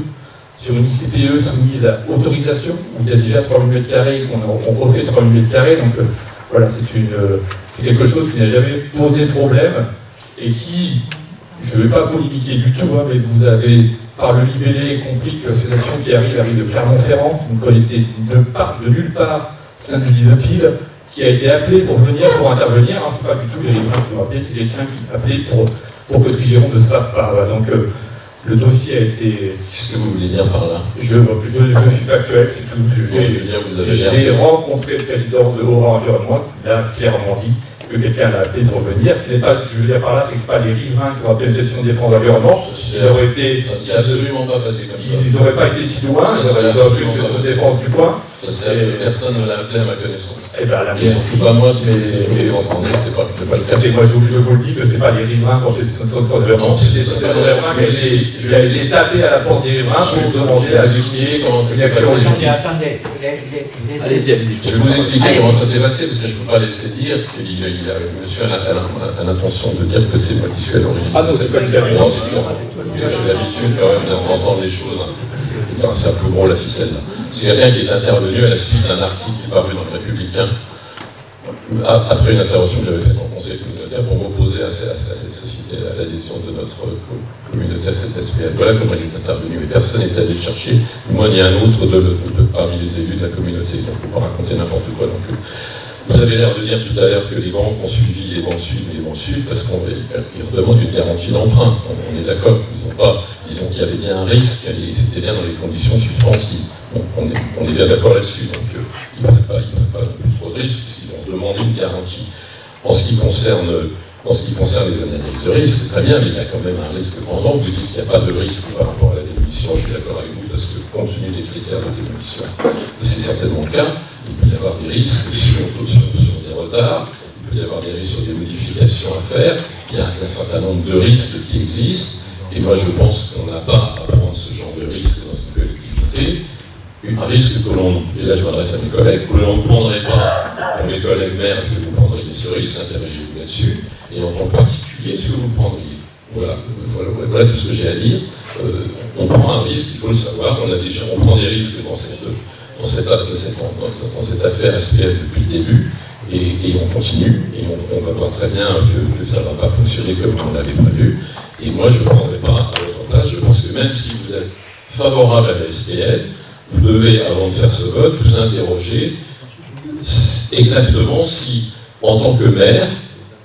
sur une ICPE soumise à autorisation, où il y a déjà 3000 m², on refait 3000 m², donc voilà, c'est quelque chose qui n'a jamais posé de problème et qui, je ne vais pas polémiquer du tout, hein, mais vous avez par le libellé compris que l'association qui arrive de Clermont-Ferrand, vous connaissez de nulle part Saint-Denis de Pile, qui a été appelé pour venir, pour intervenir. Hein, c'est pas du tout les riverains qui l'ont appelé, c'est quelqu'un qui a appelé pour que Trigironde ne se fasse pas. Voilà, donc le dossier a été. Qu'est-ce que vous voulez dire par là? Je suis factuel, c'est tout. J'ai rencontré le président de Haut-Rhin Environnement, qui a clairement dit que quelqu'un l'a appelé pour venir. Ce n'est pas, je veux dire par là, c'est que ce pas les riverains qui ont appelé une session de défense environnement. Ils auraient été. C'est absolument pas facile comme ça. Ils n'auraient pas été si loin, ils auraient appelé une session de défense du coin. Personne ne l'a appelé à ma connaissance. Et bien, la mienne, c'est pas moi, c'est pas le cas. Moi, je vous le dis que c'est pas les riverains qui ont fait une session de défense. C'est les riverains qui ont été tapés à la porte des riverains pour demander à justifier comment ça s'est passé. Attendez, je vais vous expliquer comment ça s'est passé, parce que je ne peux pas laisser dire que monsieur a l'intention de dire que c'est moi qui suis à l'origine de cette conférence. J'ai l'habitude quand même d'entendre les choses. C'est un peu gros la ficelle là. C'est quelqu'un qui est intervenu à la suite d'un article qui est paru dans le Républicain, après une intervention que j'avais faite dans le Conseil communautaire pour m'opposer à cette société, à l'adhésion de notre communauté à cette SPL. Voilà comment il est intervenu, et personne n'est allé le chercher, moi ni un autre parmi les élus de la communauté. Donc on ne peut pas raconter n'importe quoi non plus. Vous avez l'air de dire tout à l'heure que les banques ont suivi, les banques suivent, parce qu'ils redemandent une garantie d'emprunt. On est d'accord, il y avait bien un risque, c'était bien dans les conditions suspensives. On est bien d'accord là-dessus, donc ils ne prennent pas plus trop de risques, puisqu'ils ont demandé une garantie. En ce qui concerne les analyses de risque, c'est très bien, mais il y a quand même un risque pendant. Vous dites qu'il n'y a pas de risque par rapport à la démolition. démolition, je suis d'accord avec vous, parce que compte tenu des critères de démolition, c'est certainement le cas, il peut y avoir des risques sur des retards, il peut y avoir des risques sur des modifications à faire, il y a un certain nombre de risques qui existent, et moi je pense qu'on n'a pas à prendre ce genre de risque dans une collectivité. Un risque que l'on, et là je m'adresse à mes collègues, que l'on ne prendrait pas, pour mes collègues maires, est-ce que vous prendriez ce risque, interrogez-vous là-dessus, et en tant que particulier, est-ce que vous le prendriez? Voilà tout ce que j'ai à dire. On prend un risque, il faut le savoir, on prend des risques dans cette affaire SPL depuis le début, et on continue, et on va voir très bien que ça ne va pas fonctionner comme on l'avait prévu, et moi je ne prendrai pas à votre place. Je pense que même si vous êtes favorable à la SPL, vous devez, avant de faire ce vote, vous interroger exactement si, en tant que maire,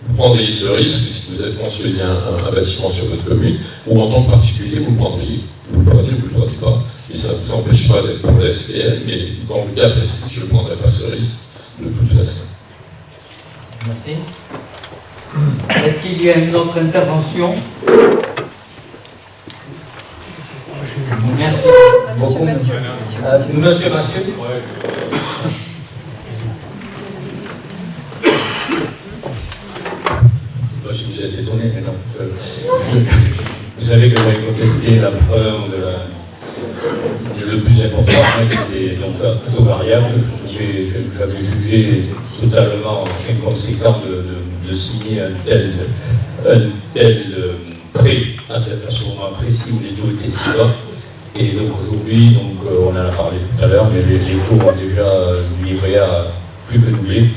vous prendriez ce risque, si vous avez construit un bâtiment sur votre commune, ou en tant que particulier, vous le prendriez. Vous le prenez ou vous ne le prenez pas. Et ça ne vous empêche pas d'être pour la SPL, mais dans le cas précis, je ne prendrai pas ce risque de toute façon. Merci. Est-ce qu'il y a une autre intervention? Merci beaucoup. Monsieur Massieu. Je vous ai étonné, mais non. Vous savez que j'avais contesté la preuve le plus important, qui est donc un taux variable. J'avais jugé totalement inconséquent de signer un tel prêt à ce moment précis où les taux étaient si bas. Et donc aujourd'hui, on en a parlé tout à l'heure, mais les taux ont déjà livré à plus que doublé.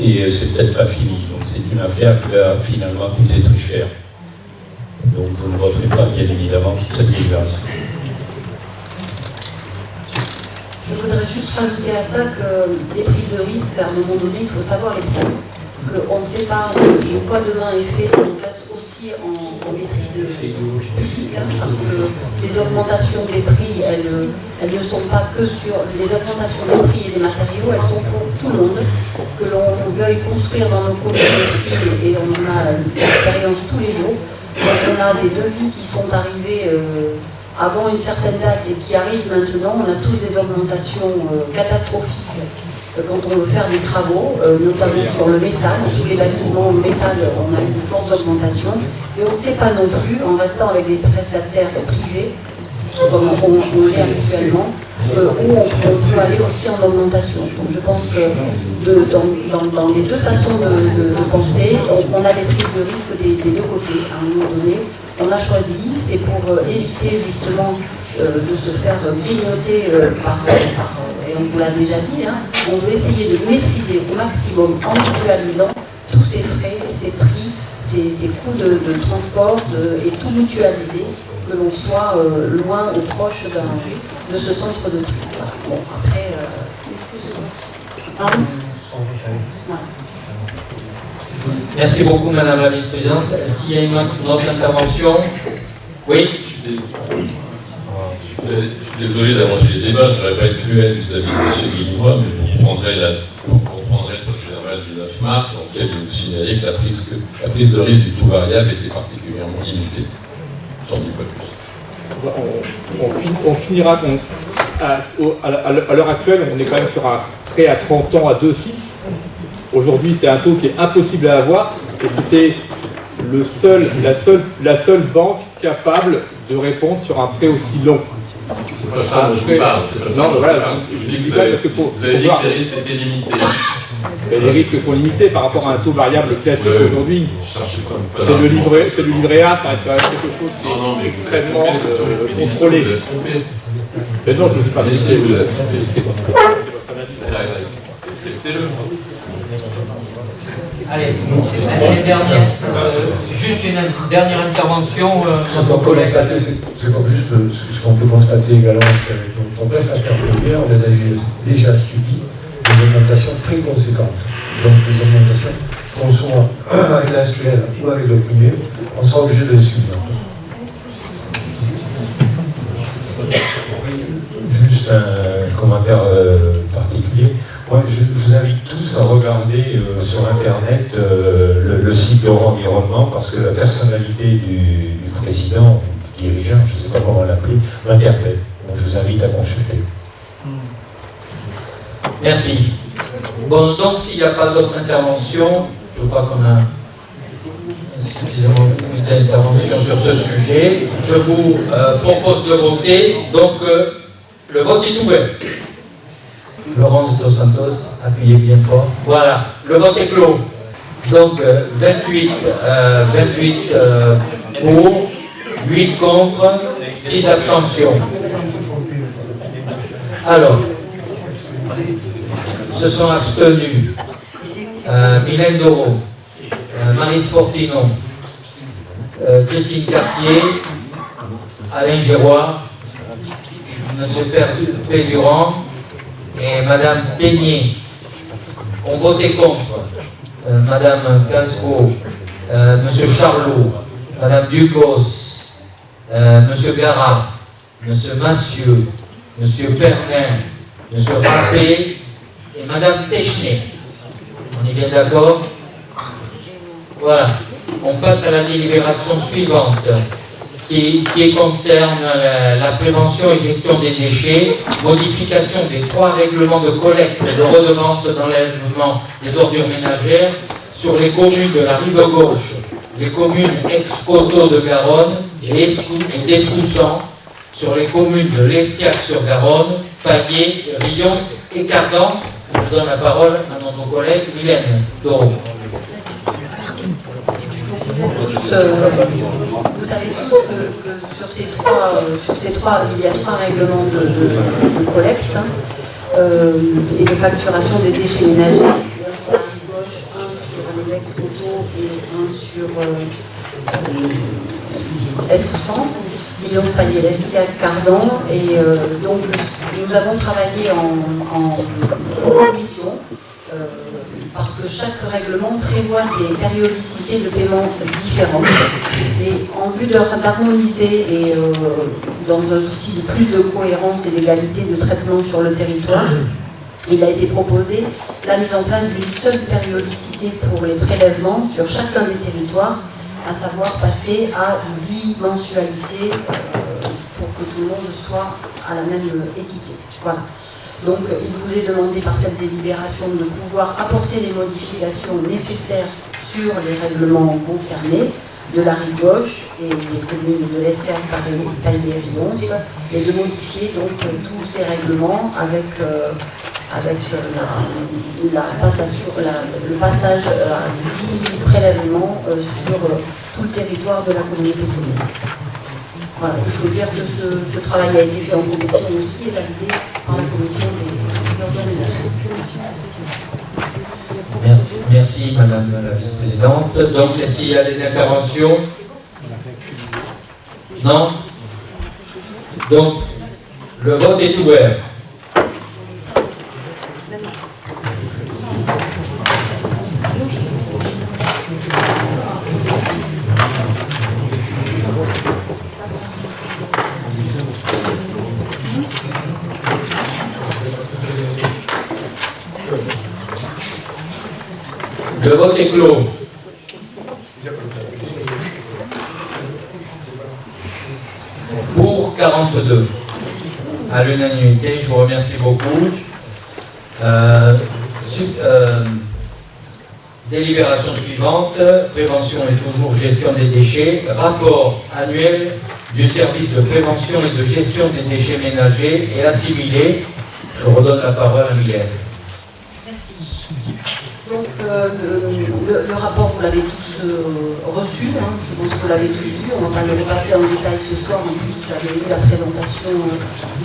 Et c'est peut-être pas fini. Donc c'est une affaire qui va finalement coûter très cher. Donc vous ne voterez pas, bien évidemment, cette libération. Je voudrais juste rajouter à ça que les prises de risque, à un moment donné, il faut savoir les prendre. Qu'on ne sait pas de quoi demain est fait si on reste aussi en maîtrise publique, parce que les augmentations des prix, elles ne sont pas que sur les augmentations des prix et des matériaux, elles sont pour tout le monde, que l'on veuille construire dans nos communes aussi, et on en a l'expérience tous les jours. Donc on a des devis qui sont arrivés avant une certaine date et qui arrivent maintenant. On a tous des augmentations catastrophiques quand on veut faire des travaux, notamment sur le métal. Tous les bâtiments en métal, on a une forte augmentation. Et on ne sait pas non plus, en restant avec des prestataires privés, comme on l'est habituellement, où on peut aller aussi en augmentation. Donc je pense que dans les deux façons de penser, on a des prises de risque des deux côtés. À un moment donné, on a choisi, c'est pour éviter justement de se faire grignoter et on vous l'a déjà dit, on veut essayer de maîtriser au maximum en mutualisant tous ces frais, ces prix, ces coûts de transport et tout mutualiser, que l'on soit loin ou proche de ce centre de tri. Voilà. Bon, après... Merci beaucoup, Madame la Vice-Présidente. Est-ce qu'il y a une autre intervention? Oui. Je suis désolé d'arranger les débats, je ne voudrais pas être cruel vis-à-vis de M. Guillemot, mais vous comprendrez le procès-verbal du 9 mars, dans lequel il nous signalait que la prise de risque du taux variable était particulièrement limitée. J'en dis pas plus. On finira à l'heure actuelle, on est quand même sur un prêt à 30 ans à 2,6. Aujourd'hui, c'est un taux qui est impossible à avoir, et c'était la seule banque capable de répondre sur un prêt aussi long. C'est pas ça dont je parle. Non, voilà, je dis pas parce que pour vous avez dit que les risques étaient limités. Les risques sont limités par rapport à un taux variable classique aujourd'hui. C'est le livret A, ça va être quelque chose qui est extrêmement contrôlé. Mais non, je ne dis pas. Laissez-vous acceptez-le. Allez, juste une dernière intervention. Ce qu'on peut constater également, c'est qu'avec notre prestataire privé, on a déjà subi des augmentations très conséquentes. Donc les augmentations, qu'on soit avec la SPL ou avec le privé, on sera obligé de les subir. Juste un commentaire particulier. Moi, je vous invite tous à regarder sur Internet le site d'Euroenvironnement, parce que la personnalité du président, dirigeant, je ne sais pas comment l'appeler, m'interpelle. Donc je vous invite à consulter. Merci. Bon, donc s'il n'y a pas d'autres interventions, je crois qu'on a suffisamment d'interventions sur ce sujet. Je vous propose de voter. Donc le vote est ouvert. Laurence Dos Santos, appuyez bien fort. Voilà, le vote est clos. Donc 28 pour, 8 contre, 6 abstentions. Alors, se sont abstenus Mylène Doro, Marie Fortino, Christine Cartier, Alain Gérois, M. Pédurand et Mme Peigné. Ont voté contre Mme Casco, M. Charlot, Mme Ducos, M. Garat, M. Massieu, M. Pernin, M. Raffé et Mme Technay. On est bien d'accord? Voilà. On passe à la délibération suivante qui concerne la prévention et gestion des déchets, modification des 3 règlements de collecte de redevances d'enlèvement des ordures ménagères sur les communes de la rive gauche, les communes ex-Coteaux de Garonne et d'Escoussan, sur les communes de l'Estiac-sur-Garonne, Pamiers, Rions et Cardan. Je donne la parole à notre collègue Mylène Doro. Vous savez tous que sur ces trois, il y a 3 règlements de collecte et de facturation des déchets ménagers. Un sur la rive gauche, un sur les ex-Coteaux et un sur Escoussan, Lyon, Pamiers, l'Estiac, Cardan. Et donc nous avons travaillé en commission. Parce que chaque règlement prévoit des périodicités de paiement différentes. Et en vue d'harmoniser et dans un souci de plus de cohérence et d'égalité de traitement sur le territoire, il a été proposé la mise en place d'une seule périodicité pour les prélèvements sur chacun des territoires, à savoir passer à 10 mensualités pour que tout le monde soit à la même équité. Voilà. Donc, il vous est demandé par cette délibération de pouvoir apporter les modifications nécessaires sur les règlements concernés de la rive gauche et des communes de l'Estiac, Pamiers et Rions, et de modifier donc tous ces règlements avec le passage à 10 prélèvements sur tout le territoire de la communauté de communes. Voilà, il faut dire que ce travail a été fait en commission aussi et validé par la commission des ordures ménagères. Merci Madame la Vice-Présidente. Donc, est-ce qu'il y a des interventions? Non? Donc, le vote est ouvert. Le vote est clos. Pour 42. À l'unanimité, je vous remercie beaucoup. Délibération suivante, prévention et toujours gestion des déchets, rapport annuel du service de prévention et de gestion des déchets ménagers et assimilés. Je redonne la parole à Mylène. Donc le rapport, vous l'avez tous reçu, hein, je pense que vous l'avez tous vu, on va pas le repasser en détail ce soir, en plus vous avez eu la présentation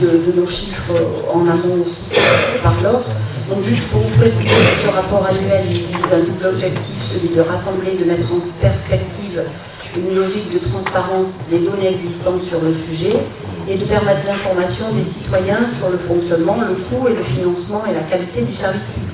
de nos chiffres en amont aussi par Laure. Donc juste pour vous préciser, ce rapport annuel il vise un double objectif, celui de rassembler, de mettre en perspective une logique de transparence des données existantes sur le sujet et de permettre l'information des citoyens sur le fonctionnement, le coût et le financement et la qualité du service public.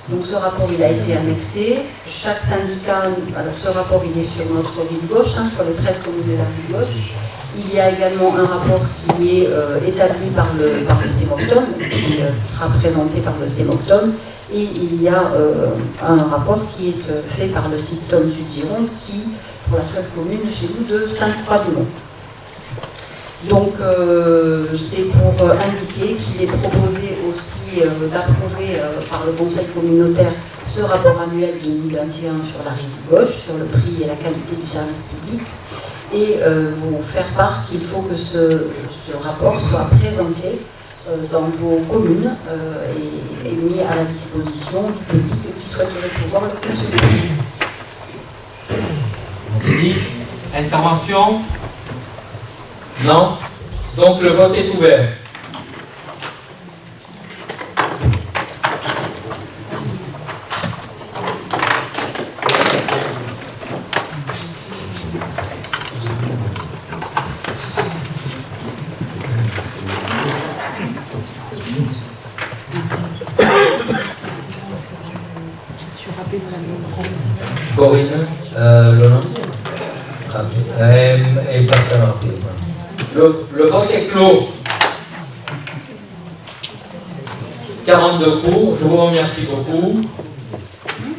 Donc ce rapport il a été annexé, chaque syndicat, alors ce rapport il est sur notre rive gauche, hein, sur les 13 communes de la rive gauche. Il y a également un rapport qui est établi par le CEMOCTOM, qui sera présenté par le CEMOCTOM, et il y a un rapport qui est fait par le CITOM Sud-Gironde, qui, pour la seule commune chez nous, de Sainte-Croix-du-Mont. Donc c'est pour indiquer qu'il est proposé aussi d'approuver par le Conseil communautaire ce rapport annuel 2021 sur la rive gauche, sur le prix et la qualité du service public, et vous faire part qu'il faut que ce rapport soit présenté dans vos communes et mis à la disposition du public qui souhaiterait pouvoir le consulter. Merci. Intervention? Non? Donc le vote est ouvert. Corinne, le nom? Et Pascal rapide. Le vote est clos. 42 pour, je vous remercie beaucoup.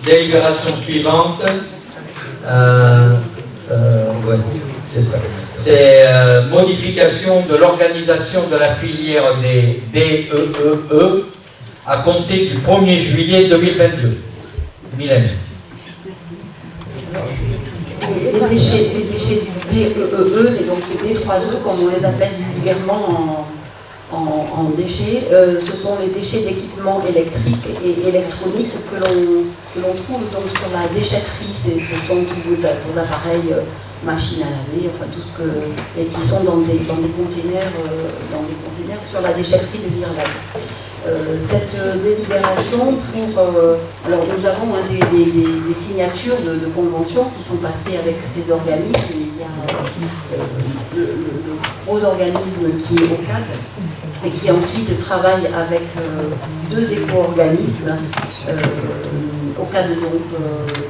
Délibération suivante. Ouais, c'est ça. C'est modification de l'organisation de la filière des DEEE à compter du 1er juillet 2022. Mylène. Les déchets du DEEE, et donc les D3E, comme on les appelle vulgairement en déchets, ce sont les déchets d'équipements électriques et électroniques que l'on trouve donc sur la déchetterie. Ce sont tous vos appareils, machines à laver, enfin tout ce que, et qui sont dans des containers, sur la déchetterie de Virlade. Cette délibération alors nous avons des signatures de conventions qui sont passées avec ces organismes. Il y a le gros organisme qui est OCAD et qui ensuite travaille avec deux éco-organismes, OCAD donc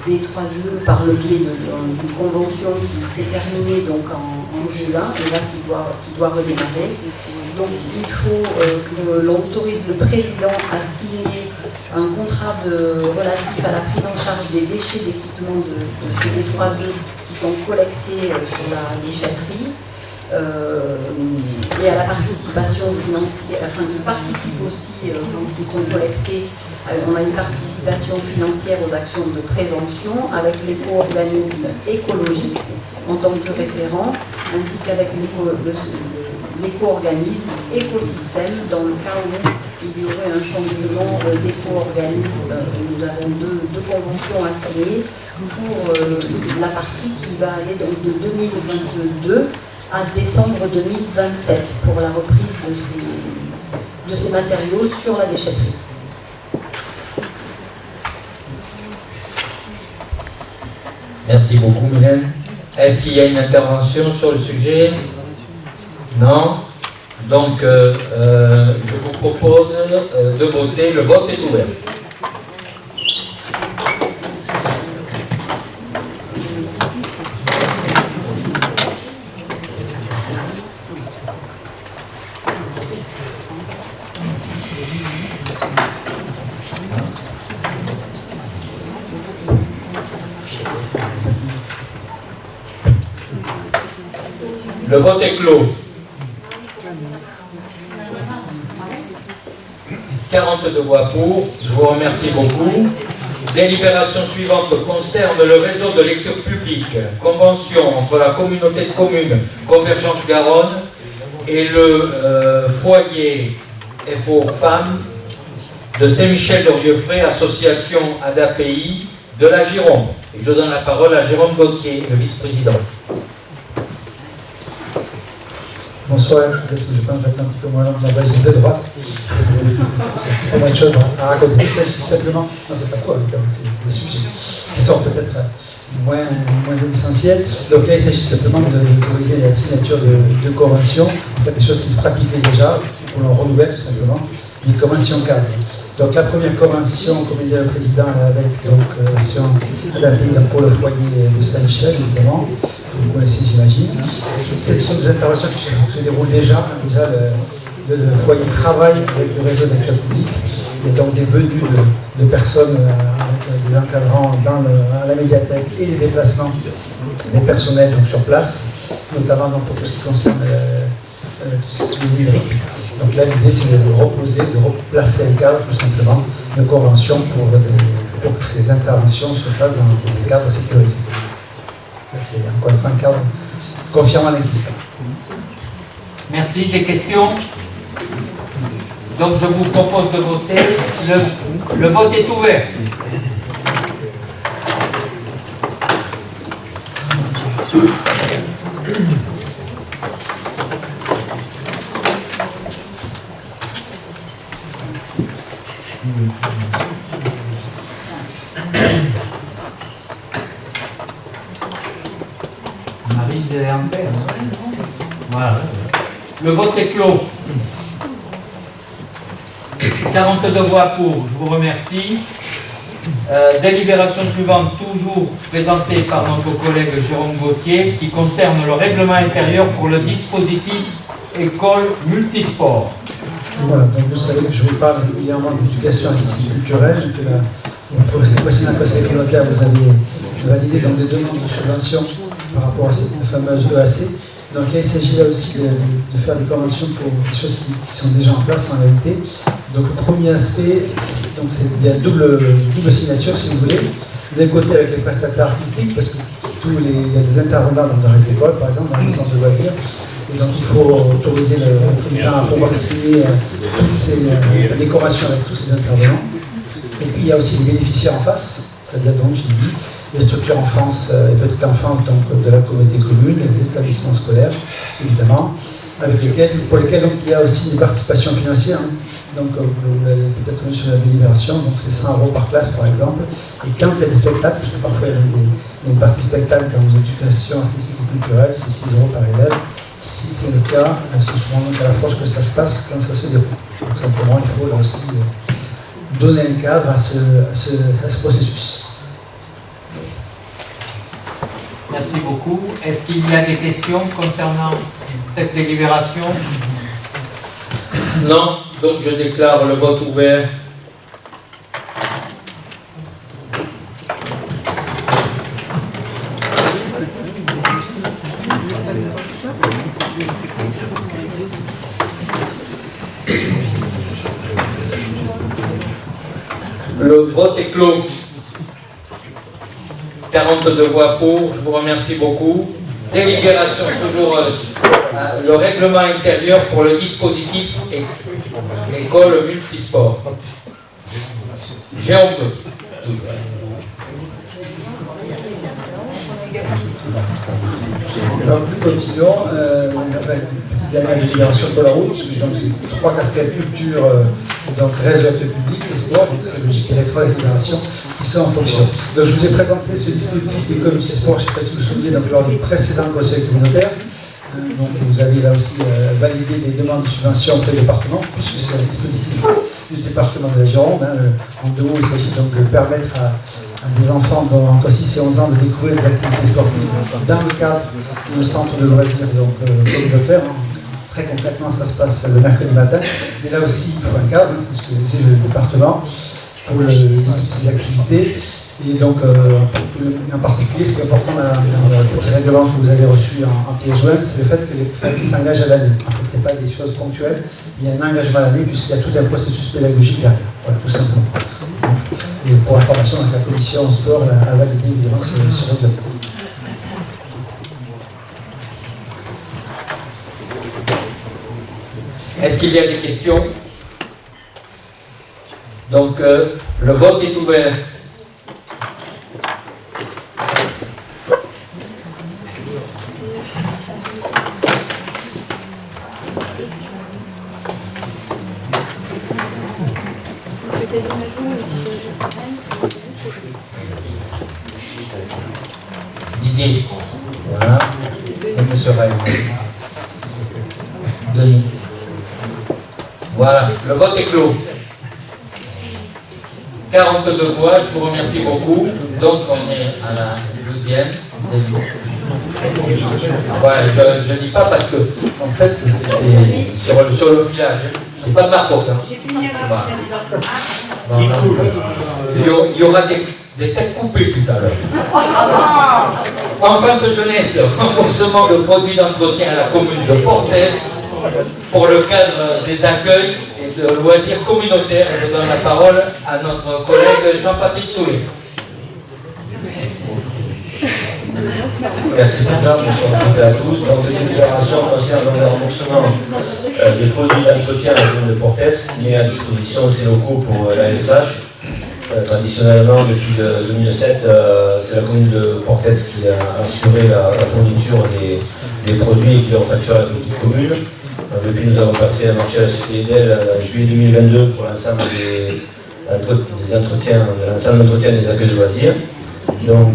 D3E par le biais d'une convention qui s'est terminée donc en juin et là qui doit redémarrer. Donc il faut que l'on autorise le président à signer un contrat relatif à la prise en charge des déchets d'équipement de ces D3E qui sont collectés sur la déchetterie et à la participation financière, enfin il participe aussi quand ils sont collectés, on a une participation financière aux actions de prévention avec l'éco-organisme écologique en tant que référent, ainsi qu'avec l'éco-organisme écosystème dans le cas où il y aurait un changement d'éco-organisme. Nous avons deux conventions à signer pour la partie qui va aller donc de 2022 à décembre 2027 pour la reprise de ces matériaux sur la déchetterie. Merci beaucoup, Mylène. Est-ce qu'il y a une intervention sur le sujet? Non? Donc, je vous propose de voter. Le vote est ouvert. Le vote est clos. 42 voix pour, je vous remercie beaucoup. Délibération suivante concerne le réseau de lecture publique, convention entre la communauté de communes Convergence Garonne et le foyer FO Femmes de Saint-Michel-d'Orieux-Fray, association ADAPI de la Gironde. Et je donne la parole à Jérôme Gauthier, le vice-président. Bonsoir, je pense que je vais être un petit peu moins long que ma voix de droite. C'est pas moins de choses à raconter. Tout simplement, non, c'est pas toi, c'est des sujets qui sont peut-être moins essentiels. Donc là, il s'agit simplement d'autoriser la signature de conventions, en fait, des choses qui se pratiquaient déjà, pour l'on renouvelle tout simplement, une convention cadre. Donc la première convention, comme il dit le président, avec l'association adaptée pour le foyer de Saint-Michel, évidemment, que vous connaissez, j'imagine. Ce sont des interventions qui se déroulent déjà. Déjà, le foyer travaille avec le réseau d'accueil public. Il y a donc des venues de personnes avec des encadrants à la médiathèque et les déplacements des personnels donc, sur place, notamment donc, pour tout ce qui concerne tout ce qui est numérique. Donc là, l'idée, c'est de replacer un cadre, tout simplement, de convention pour que ces interventions se fassent dans des cadres sécurisés. En fait, c'est encore une fois un cadre confirmant l'existant. Merci. Des questions? Donc je vous propose de voter. Le vote est ouvert. Marie de Lambert. Voilà. Le vote est clos. 42 voix pour, je vous remercie. Délibération suivante, toujours présentée par notre collègue Jérôme Gauthier, qui concerne le règlement intérieur pour le dispositif école multisport. Voilà, donc vous savez que je vous parle régulièrement d'éducation artistique et culturelle, que le précédent conseil communautaire, vous avez validé donc des demandes de subvention par rapport à cette fameuse EAC. Donc là, il s'agit là aussi de faire des conventions pour des choses qui sont déjà en place en réalité. Donc le premier aspect, il y a double signature si vous voulez. D'un côté avec les prestataires artistiques, parce que il y a des intervenants dans les écoles, par exemple, dans les centres de loisirs. Et donc il faut autoriser le président à pouvoir signer toutes ces décorations avec tous ces intervenants. Et puis il y a aussi les bénéficiaires en face, c'est-à-dire donc, j'ai dit, les structures enfance et petite enfance donc, de la communauté commune, les établissements scolaires, évidemment, pour lesquels donc, il y a aussi une participation financière. Donc vous l'avez peut-être vu sur la délibération, donc c'est 100 € par classe par exemple. Et quand il y a des spectacles, parce que parfois il y a une partie spectacle dans l'éducation artistique et culturelle, c'est 6 € par élève. Si c'est le cas, c'est souvent donc à l'approche que ça se passe quand ça se déroule. Donc simplement, il faut là aussi donner un cadre à ce processus. Merci beaucoup. Est-ce qu'il y a des questions concernant cette délibération? Non, donc je déclare le vote ouvert. Le vote est clos. 42 voix pour, je vous remercie beaucoup. Délibération, toujours le règlement intérieur pour le dispositif école multisport. Jérôme Gauthier, toujours. Donc nous continuons avec une dernière délibération pour la route, parce que j'ai 3 casquettes culture, donc réseau public et sport, donc c'est logique, il y a 3 délibérations qui sont en fonction. Donc je vous ai présenté ce dispositif d'école multisport, je ne sais pas si vous vous souvenez, donc, lors du précédent conseil communautaire. Donc vous avez là aussi validé des demandes de subvention auprès du département, puisque c'est un dispositif du département de la Gironde. En 2 mots, il s'agit donc de permettre à des enfants entre 6 et 11 ans de découvrir des activités sportives dans le cadre de centre de loisirs communautaire. Très concrètement, ça se passe le mercredi matin. Mais là aussi, il faut un cadre, c'est ce que dit le département, pour toutes ces activités. Et donc, en particulier, ce qui est important dans le petit règlement que vous avez reçu en pièce jointe, c'est le fait que les familles s'engagent à l'année. En fait, ce n'est pas des choses ponctuelles, il y a un engagement à l'année puisqu'il y a tout un processus pédagogique derrière. Voilà, tout simplement. Et pour information, la commission sport a validé évidemment ce règlement. Est-ce qu'il y a des questions? Donc, le vote est ouvert. Didier. Voilà. Et M. Ray. Denis. Voilà, le vote est clos. 42 voix, je vous remercie beaucoup. Donc on est à la 12e. Voilà, je ne dis pas parce que, en fait, c'était sur le filage. C'est pas de ma faute. Voilà. Il y aura des têtes coupées tout à l'heure. En face jeunesse, remboursement de produits d'entretien à la commune de Portès, pour le cadre des accueils et de loisirs communautaires. Je donne la parole à notre collègue Jean-Patrick Soulet. Merci Président, bonsoir à tous. Donc cette déclaration concerne le remboursement des produits d'entretien à la commune de Portes, qui met à disposition ces locaux pour la LSH. Traditionnellement, depuis 2007, c'est la commune de Portes qui a assuré la fourniture des produits et qui leur facture à la petite commune. Depuis, nous avons passé un marché à la société d'elle en juillet 2022 pour l'ensemble des entretiens, des accueils de loisirs. Donc,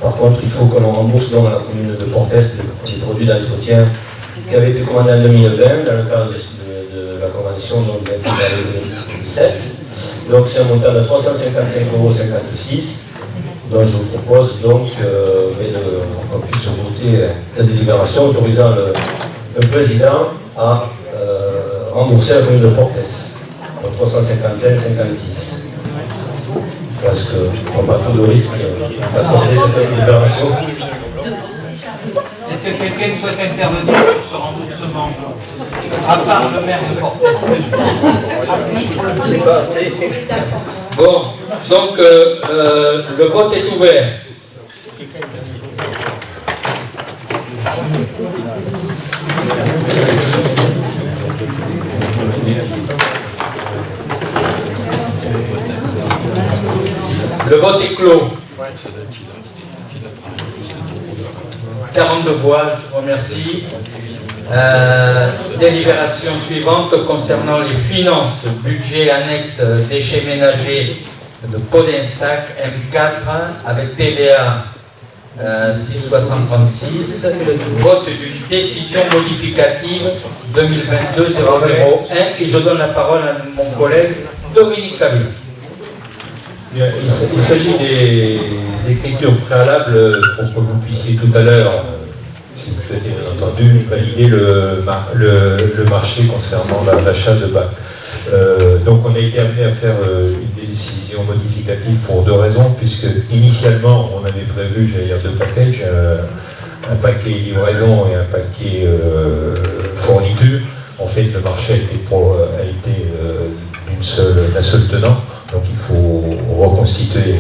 par contre, il faut qu'on rembourse dans la commune de Portes les produits d'entretien qui avaient été commandés en 2020 dans le cadre de la convention du 26 avril 2007. Donc, c'est un montant de 355,56 €. Donc, je vous propose donc qu'on puisse voter cette délibération autorisant le président à rembourser la commune de Portes. Donc 355,56 €. Parce qu'on prend tout de risque d'accorder cette délibération. Est-ce que quelqu'un souhaite intervenir sur ce remboursement? À part le maire de Portes. Bon, donc le vote est ouvert. Le vote est clos. 42 voix, je vous remercie. Délibération suivante concernant les finances, budget annexe déchets ménagers de Podensac M4 avec TVA 6,636. Vote d'une décision modificative 2022-001 et je donne la parole à mon collègue Dominique Cabine. Il s'agit des écritures préalables pour que vous puissiez tout à l'heure, si vous souhaitez bien entendu, valider le marché concernant l'achat de bacs. Donc on a été amené à faire une décision modificative pour deux raisons, puisque initialement on avait prévu, j'allais dire, deux packages, un paquet livraison et un paquet fourniture. En fait, le marché a été d'un seul tenant. Donc il faut reconstituer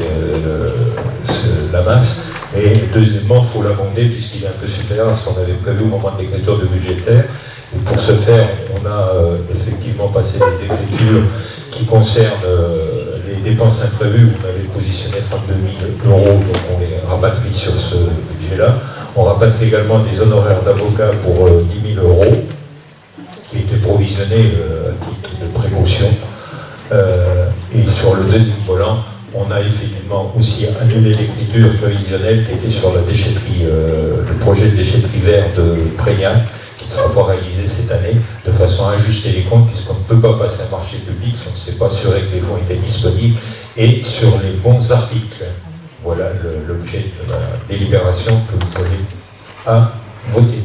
la masse. Et deuxièmement, il faut l'amender puisqu'il est un peu supérieur à ce qu'on avait prévu au moment de l'écriture de budgétaire. Et pour ce faire, on a effectivement passé des écritures qui concernent les dépenses imprévues. Vous m'avez positionné 32 000 €, donc on les rapatrie sur ce budget-là. On rapatrie également des honoraires d'avocats pour 10 000 € qui étaient provisionnés à titre de précaution. Et sur le deuxième volant, on a effectivement aussi annulé l'écriture prévisionnelle qui était sur la déchetterie, le projet de déchetterie verte de Prégnac, qui ne sera pas réalisé cette année, de façon à ajuster les comptes, puisqu'on ne peut pas passer un marché public si on ne s'est pas assuré que les fonds étaient disponibles, et sur les bons articles. Voilà l'objet de la délibération que vous avez à voter.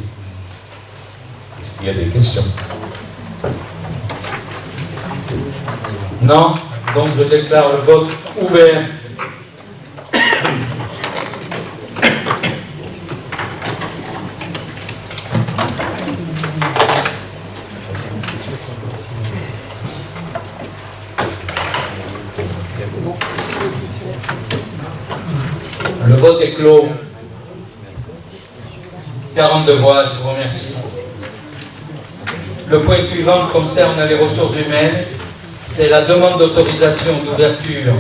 Est-ce qu'il y a des questions? Non, donc je déclare le vote ouvert. Le vote est clos. 42 voix, je vous remercie. Le point suivant concerne les ressources humaines. C'est la demande d'autorisation d'ouverture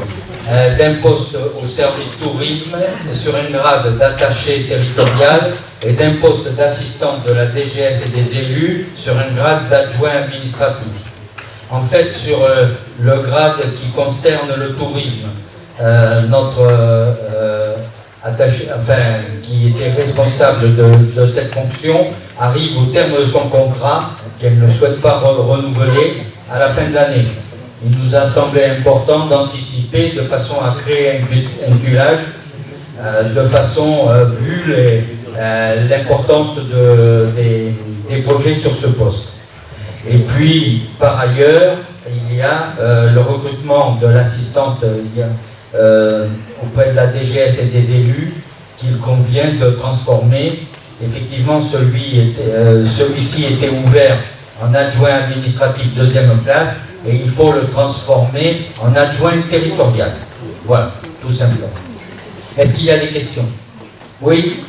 d'un poste au service tourisme sur un grade d'attaché territorial et d'un poste d'assistant de la DGS et des élus sur un grade d'adjoint administratif. En fait, sur le grade qui concerne le tourisme, notre attaché, qui était responsable de cette fonction, arrive au terme de son contrat qu'elle ne souhaite pas renouveler à la fin de l'année. Il nous a semblé important d'anticiper de façon à créer un tuilage, de façon, vu l'importance des projets sur ce poste. Et puis, par ailleurs, il y a le recrutement de l'assistante auprès de la DGS et des élus qu'il convient de transformer effectivement, celui-ci était ouvert en adjoint administratif deuxième classe et il faut le transformer en adjoint territorial. Voilà, tout simplement. Est-ce qu'il y a des questions? Oui?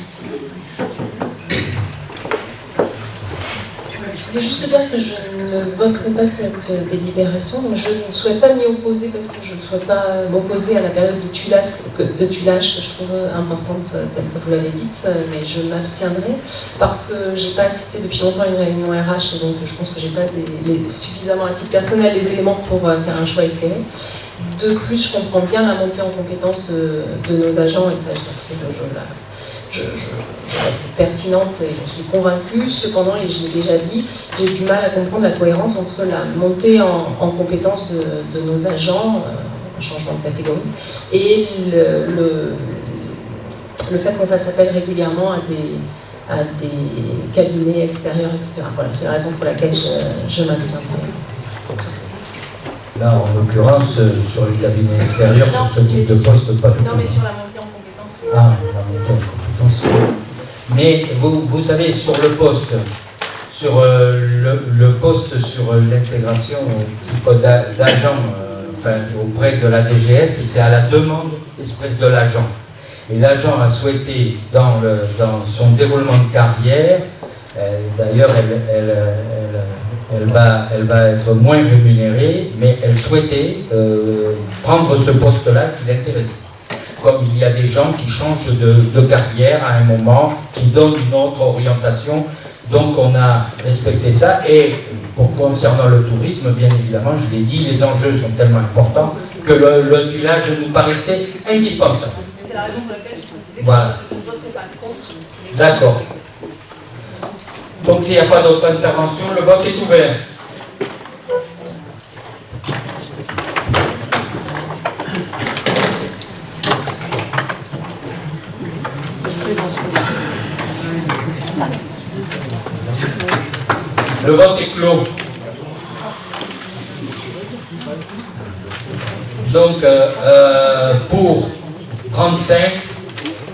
Je voulais juste dire que je ne voterai pas cette délibération. Donc je ne souhaite pas m'y opposer parce que je ne souhaite pas m'opposer à la période de tuilage que je trouve importante, telle que vous l'avez dite, mais je m'abstiendrai parce que je n'ai pas assisté depuis longtemps à une réunion RH et donc je pense que je n'ai pas suffisamment à titre personnel les éléments pour faire un choix éclairé. De plus, je comprends bien la montée en compétence de nos agents et ça, je la trouve pertinente et j'en suis convaincue. Cependant, et je l'ai déjà dit, j'ai du mal à comprendre la cohérence entre la montée en compétence de nos agents, un changement de catégorie, et le fait qu'on fasse appel régulièrement à des cabinets extérieurs, etc. Voilà, c'est la raison pour laquelle je m'abstiens. Là, en l'occurrence, sur les cabinets extérieurs, sur ce type de poste, pas du tout. Non, mais sur la montée en compétence. Ah, la montée en compétence. Mais vous savez, sur le poste, sur le poste sur l'intégration d'agents auprès de la DGS, c'est à la demande expresse de l'agent. Et l'agent a souhaité, dans son déroulement de carrière, d'ailleurs, elle va être moins rémunérée, mais elle souhaitait prendre ce poste-là qui l'intéressait. Comme il y a des gens qui changent de carrière à un moment, qui donnent une autre orientation, donc on a respecté ça. Et concernant le tourisme, bien évidemment, je l'ai dit, les enjeux sont tellement importants que le tuilage nous paraissait indispensable. C'est la raison pour laquelle je précisais que voilà. je ne voterai pas contre. D'accord. Donc s'il n'y a pas d'autre intervention, le vote est ouvert. Le vote est clos. Donc, pour 35,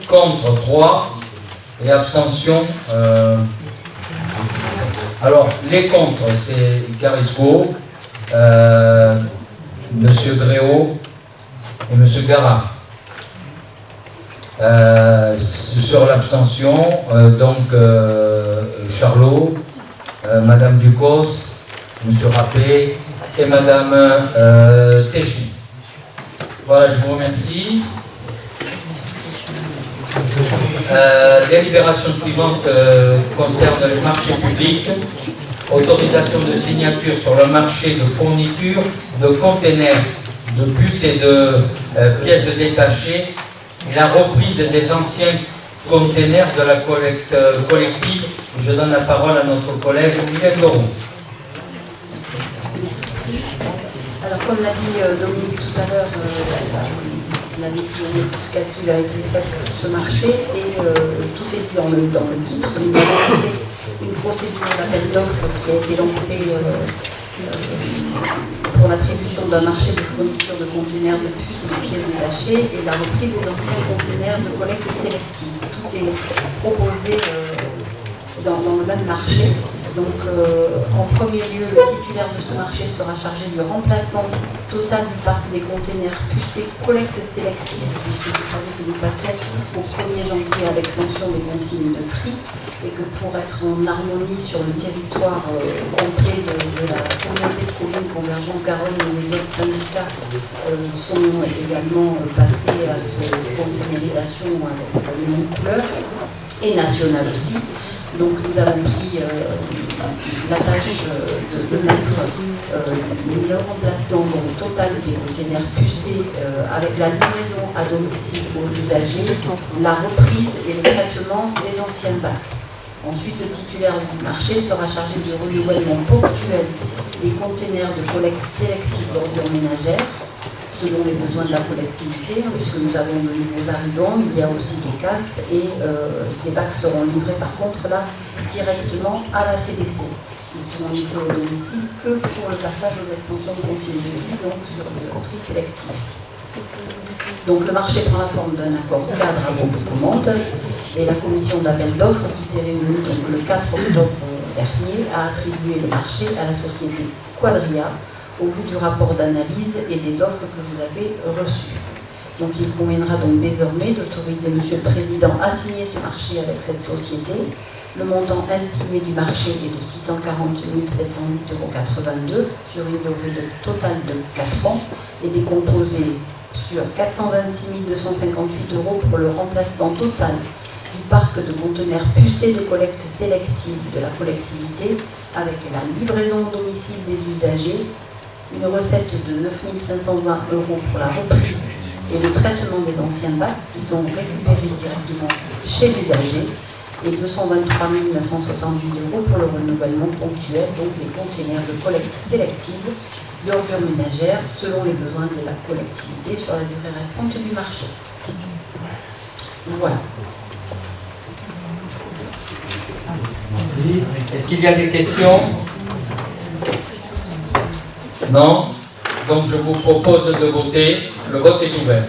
contre 3 et abstention. Alors, les contre, c'est Carisco, Monsieur Gréau et Monsieur Garat. Sur l'abstention, Charlot, Madame Ducos, Monsieur Rappé et Madame Téchi. Voilà, je vous remercie. Délibération suivante concerne les marchés publics. Autorisation de signature sur le marché de fourniture de containers, de puces et de pièces détachées et la reprise des anciens containers de la collecte collective. Je donne la parole à notre collègue Mylène Doron. Alors, comme l'a dit Dominique tout à l'heure, la décision notificative a été faite sur ce marché et tout est dit dans le titre. Nous avons lancé une procédure d'appel d'offres qui a été lancée pour l'attribution d'un marché de fourniture de containers de puces et de pièces détachées et la reprise des anciens containers de collecte sélective. Tout est proposé dans le même marché. Donc, en premier lieu, le titulaire de ce marché sera chargé du remplacement total du parc des containers pucés collecte sélective, puisque vous savez que nous passons au 1er janvier à l'extension des consignes de tri, et que pour être en harmonie sur le territoire complet de la communauté de communes Convergence Garonne, les autres syndicats sont également passés à cette containerisation avec les mêmes couleurs, et nationale aussi. Donc nous avons pris la tâche de mettre le remplacement total des containers pucés avec la livraison à domicile aux usagers, la reprise et le traitement des anciens bacs. Ensuite, le titulaire du marché sera chargé du renouvellement ponctuel des containers de collecte sélective d'ordures ménagères, selon les besoins de la collectivité, puisque nous avons de nouveaux arrivants, il y a aussi des casses et ces bacs seront livrés par contre là directement à la CDC. Ils seront livrés au domicile que pour le passage aux extensions de consigne de tri, donc sur le tri sélectif. Donc le marché prend la forme d'un accord cadre à bon de commande Et la commission d'appel d'offres qui s'est réunie donc, le 4 octobre dernier a attribué le marché à la société Quadria au vu du rapport d'analyse et des offres que vous avez reçues. Donc il conviendra donc désormais d'autoriser Monsieur le Président à signer ce marché avec cette société. Le montant estimé du marché est de 640 708,82 € sur une durée totale de 4 ans et décomposé sur 426 258 € pour le remplacement total du parc de conteneurs pucés de collecte sélective de la collectivité avec la livraison au domicile des usagers, une recette de 9 520 € pour la reprise et le traitement des anciens bacs qui sont récupérés directement chez l'usager et 223 970 € pour le renouvellement ponctuel donc des conteneurs de collecte sélective d'ordures ménagères selon les besoins de la collectivité sur la durée restante du marché. Voilà. Est-ce qu'il y a des questions? Non? Donc je vous propose de voter. Le vote est ouvert.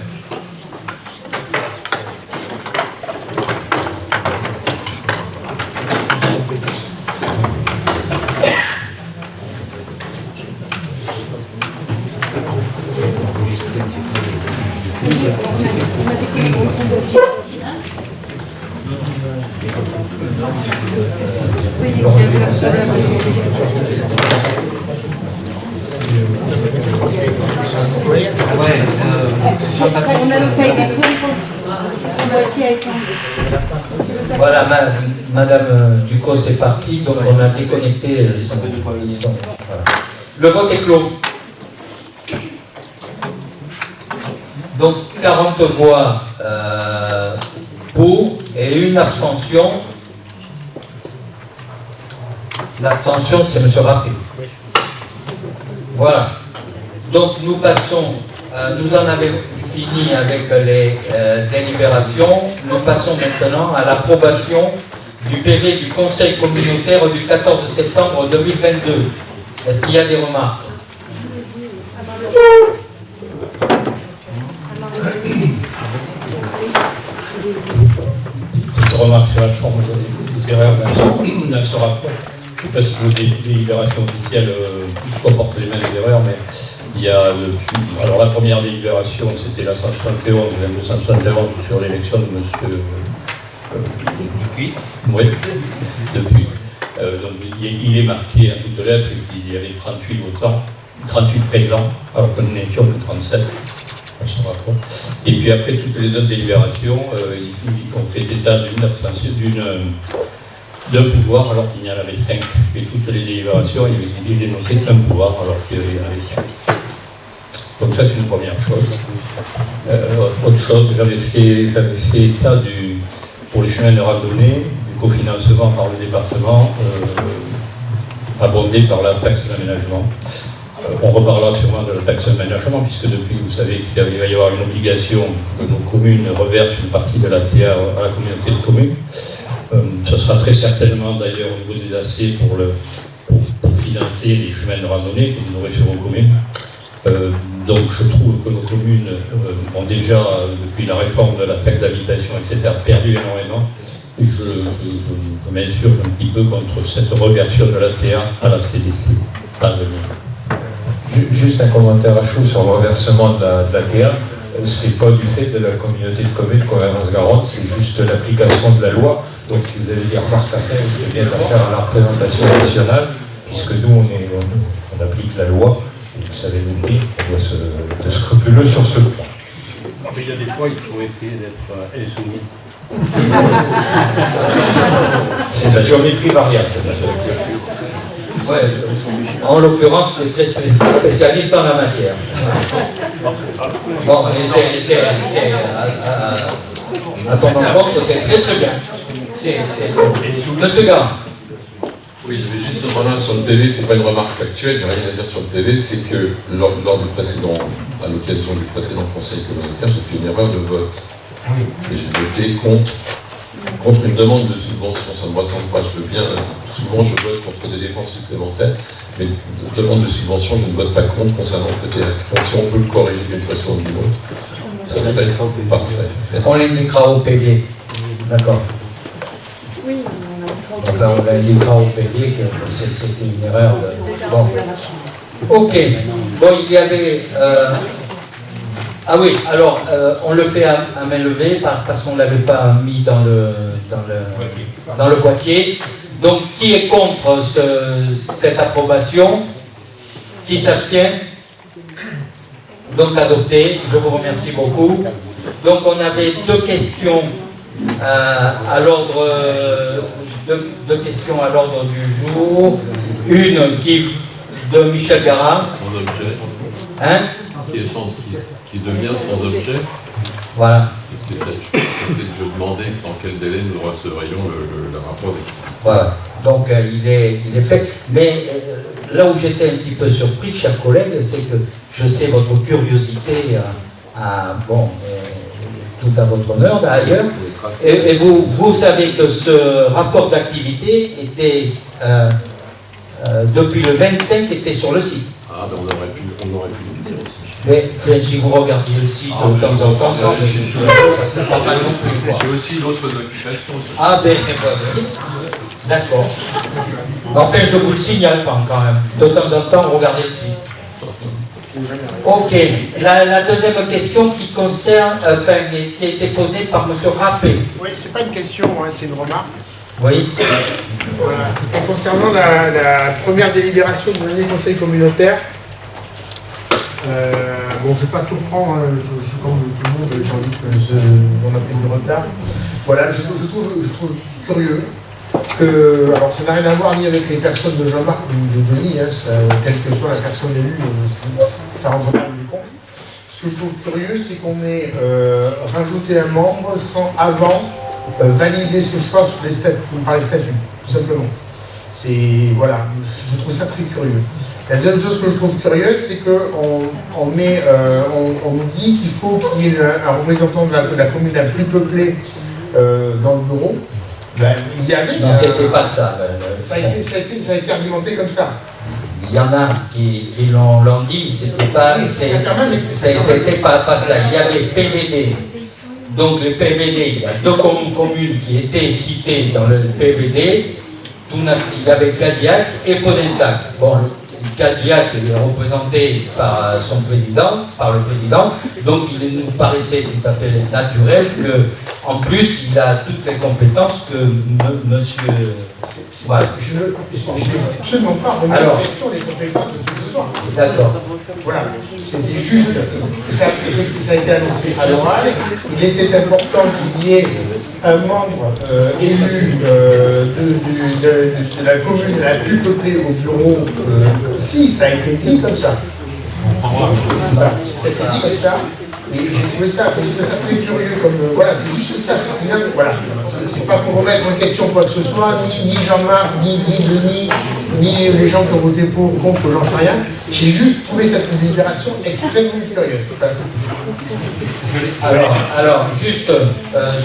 Voilà, Madame Ducos est partie, donc on a déconnecté son... Voilà. Le vote est clos. Donc 40 voix pour et une abstention. L'abstention, c'est M. Rappé. Voilà. Donc nous passons, nous en avons fini avec les délibérations. Nous passons maintenant à l'approbation du PV du Conseil communautaire du 14 septembre 2022. Est-ce qu'il y a des remarques? Petite remarque sur la forme des erreurs dans ce rapport. Je ne sais pas si vos délibérations officielles comportent les mêmes erreurs, mais il y a alors la première délibération, c'était la 171, la 271 sur l'élection de M. Oui, depuis. Donc il est marqué à toute lettre qu'il y avait 38 votants, 38 présents, alors que nous n'étions que 37 dans son rapport. Et puis après toutes les autres délibérations, on fait état d'une abstention, d'un pouvoir alors qu'il y en avait 5. Et toutes les délibérations, il dénonçait qu'un pouvoir alors qu'il y en avait 5. Donc ça c'est une première chose. Autre chose, j'avais fait état pour les chemins de randonnée, du cofinancement par le département, abondé par la taxe d'aménagement. On reparlera sûrement de la taxe d'aménagement, puisque depuis, vous savez qu'il va y avoir une obligation que nos communes reversent une partie de la TA à la communauté de communes. Ce sera très certainement d'ailleurs au niveau des AC pour financer les chemins de randonnée que vous aurez sur vos communes. Donc je trouve que nos communes ont déjà, depuis la réforme de la taxe d'habitation, etc., perdu énormément. Et je m'insurge un petit peu contre cette reversion de la TA à la CDC à venir. Juste un commentaire à chaud sur le reversement de la TA. C'est pas du fait de la communauté de communes Convergence-Garonne, c'est juste l'application de la loi. Donc si vous avez des remarques à faire, c'est bien d'affaire à la représentation nationale, puisque nous on applique la loi. Et vous savez nous dire, on doit être scrupuleux sur ce point. Mais il y a des fois, il faut essayer d'être insoumis. C'est la géométrie variable, ça. Ouais, en l'occurrence, tu es très spécialiste en la matière. Bon, à ton encontre, c'est très très bien. Monsieur Gard. Oui, je vais juste revenir sur le PV, c'est pas une remarque factuelle, j'ai rien à dire sur le PV, c'est que lors du précédent, à l'occasion du précédent conseil communautaire, j'ai fait une erreur de vote. Et j'ai voté contre une demande de subvention, ça ne me ressemble pas, je veux bien, souvent je vote contre des dépenses supplémentaires, mais de demande de subvention, je ne vote pas contre concernant le PTH. Donc si on peut le corriger d'une façon ou d'une autre, ça serait parfait. Merci. On l'indiquera au PV. D'accord. Oui, Enfin, on l'indiquera au PD que c'était une erreur. Bon. Ok. Bon, il y avait... Ah oui, alors, on le fait à main levée parce qu'on ne l'avait pas mis dans le boîtier. Donc, qui est contre cette approbation? Qui s'abstient? Donc, adopté. Je vous remercie beaucoup. Donc, on avait deux questions à l'ordre questions à l'ordre du jour. Une de Michel Garat. Sans objet. Hein? Qui devient sans objet. Voilà. Je demandais dans quel délai nous recevrions le rapport d'équipe. Voilà. Donc il est fait. Mais là où j'étais un petit peu surpris, chers collègues, c'est que je sais votre curiosité tout à votre honneur d'ailleurs. Et vous savez que ce rapport d'activité était depuis le 25 était sur le site. Ah ben on aurait pu le dire aussi. Mais si vous regardiez le site de temps en temps, ça ne pas mal non plus. J'ai aussi d'autres occupations. Ah ben, d'accord. Enfin, je vous le signale quand même. De temps en temps, regardez le site. Ok. La deuxième question qui concerne, qui a été posée par M. Rappé. Oui, c'est pas une question, hein, c'est une remarque. Oui. Voilà. C'était concernant la première délibération de l'année conseil communautaire. Bon, je ne vais pas tout reprendre, hein, je suis comme tout le monde, j'ai envie qu'on a pris du retard. Voilà, je trouve curieux que, alors ça n'a rien à voir ni avec les personnes de Jean-Marc ou de Denis, hein, quelle que soit la personne élue, ça rentre pas du compte. Ce que je trouve curieux, c'est qu'on ait rajouté un membre sans avant valider ce choix par les statuts, tout simplement. Voilà, je trouve ça très curieux. La deuxième chose que je trouve curieuse, c'est qu'on nous dit qu'il faut qu'il y ait un représentant de la commune la plus peuplée dans le bureau. Ben, il y avait. Non, c'était pas ça. Ça a été argumenté comme ça. Il y en a qui l'ont dit, c'était pas. C'était pas ça. Il y avait PVD. Donc le PVD, il y a deux communes qui étaient citées dans le PVD. Il y avait Cadillac et Podessac. Bon, Cadillac est représenté par son président, par le président, donc il nous paraissait tout à fait naturel qu'en plus il a toutes les compétences que monsieur. Voilà. Je n'ai absolument pas remis en question les compétences de tout ce soir. D'accord. Voilà, c'était juste, ça a été annoncé à l'oral, il était important qu'il y ait un membre élu de la commune la plus peuplée au bureau, si ça a été dit comme ça. Voilà, ça a été dit comme ça, et j'ai trouvé ça très curieux, comme, voilà, c'est juste ça, voilà. C'est pas pour remettre en question quoi que ce soit, ni Jean-Marc, ni Denis, ni les gens qui ont voté pour ou contre, j'en sais rien. J'ai juste trouvé cette délibération extrêmement curieuse. Alors, juste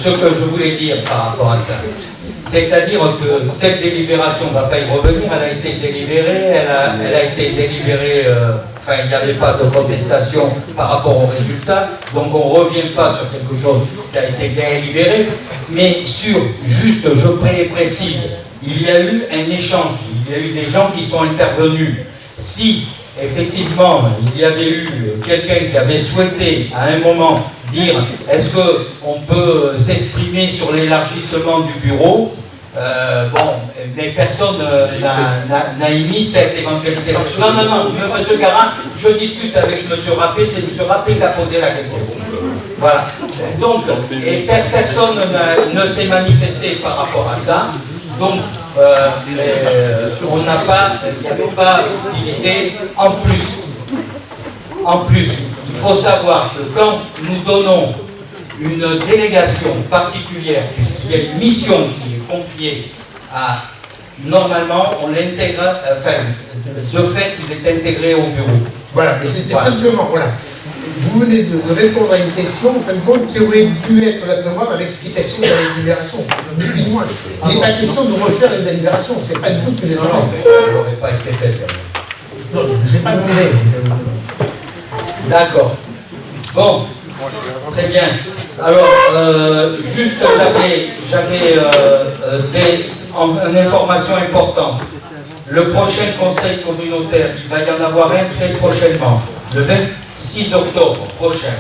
ce que je voulais dire par rapport à ça, c'est-à-dire que cette délibération, on ne va pas y revenir, elle a été délibérée, elle a été délibérée, enfin il n'y avait pas de contestation par rapport au résultat, donc on ne revient pas sur quelque chose qui a été délibéré, mais juste, je précise, il y a eu un échange, il y a eu des gens qui sont intervenus. Si effectivement il y avait eu quelqu'un qui avait souhaité à un moment dire est-ce qu'on peut s'exprimer sur l'élargissement du bureau, mais personne n'a émis cette éventualité. Non, M. Garat, je discute avec M. Rappé, c'est M. Rappé qui a posé la question. Voilà. Donc, et personne ne s'est manifesté par rapport à ça. Donc, il n'y avait pas d'utilité en plus. En plus, il faut savoir que quand nous donnons une délégation particulière, puisqu'il y a une mission qui est confiée à... Normalement, on l'intègre, enfin, de fait, il est intégré au bureau. Voilà, mais c'était simplement, voilà. Vous venez de répondre à une question, en fin de compte, qui aurait dû être simplement dans l'explication de la délibération. Il n'est pas question de refaire une délibération, c'est pas du tout ce que j'ai demandé. Non, elle n'aurait pas été faite. Non, je ne l'ai pas demandé. D'accord. Bon, Très bien. Alors, juste, j'avais une information importante. Le prochain conseil communautaire, il va y en avoir un très prochainement, le 26 octobre prochain.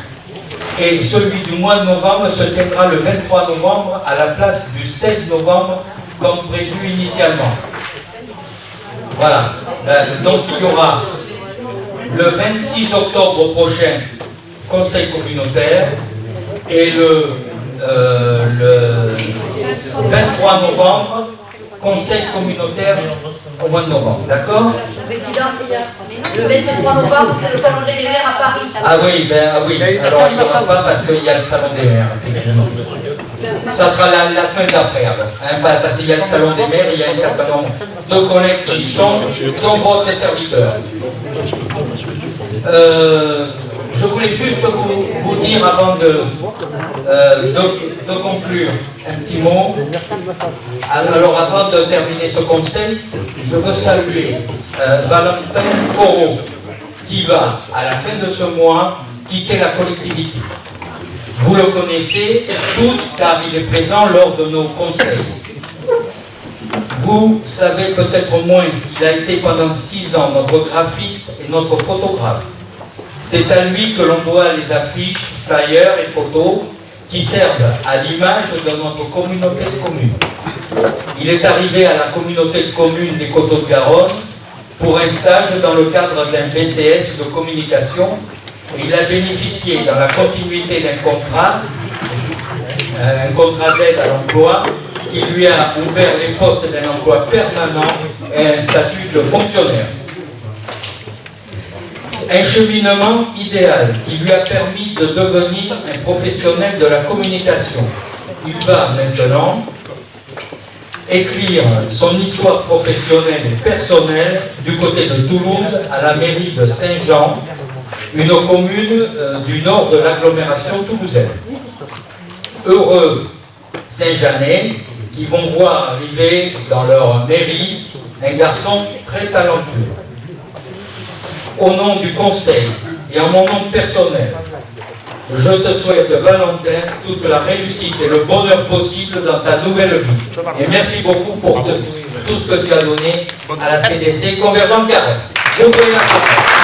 Et celui du mois de novembre se tiendra le 23 novembre à la place du 16 novembre, comme prévu initialement. Voilà. Donc il y aura le 26 octobre prochain, conseil communautaire, et le 23 novembre, conseil communautaire au mois de novembre. D'accord? Président, le 23 novembre, c'est le salon des maires à Paris. Ah oui, alors il n'y aura pas parce qu'il y a le salon des maires. Ça sera la semaine d'après alors. Parce qu'il y a le salon des maires et il y a un certain nombre de collègues qui y sont, dont votre serviteur. Je voulais juste vous dire avant de conclure un petit mot. Alors avant de terminer ce conseil, je veux saluer Valentin Foreau qui va à la fin de ce mois quitter la collectivité. Vous le connaissez tous car il est présent lors de nos conseils. Vous savez peut-être moins qu'il a été pendant 6 ans notre graphiste et notre photographe. C'est à lui que l'on doit les affiches, flyers et photos qui servent à l'image de notre communauté de communes. Il est arrivé à la communauté de communes des Coteaux de Garonne pour un stage dans le cadre d'un BTS de communication. Il a bénéficié dans la continuité d'un contrat d'aide à l'emploi qui lui a ouvert les postes d'un emploi permanent et un statut de fonctionnaire. Un cheminement idéal qui lui a permis de devenir un professionnel de la communication. Il va maintenant écrire son histoire professionnelle et personnelle du côté de Toulouse à la mairie de Saint-Jean, une commune du nord de l'agglomération toulousaine. Heureux Saint-Jeanais qui vont voir arriver dans leur mairie un garçon très talentueux. Au nom du conseil et en mon nom personnel, je te souhaite, Valentin, toute la réussite et le bonheur possible dans ta nouvelle vie. Et merci beaucoup pour tout ce que tu as donné à la CDC Convergence Garonne. Vous pouvez l'applaudir.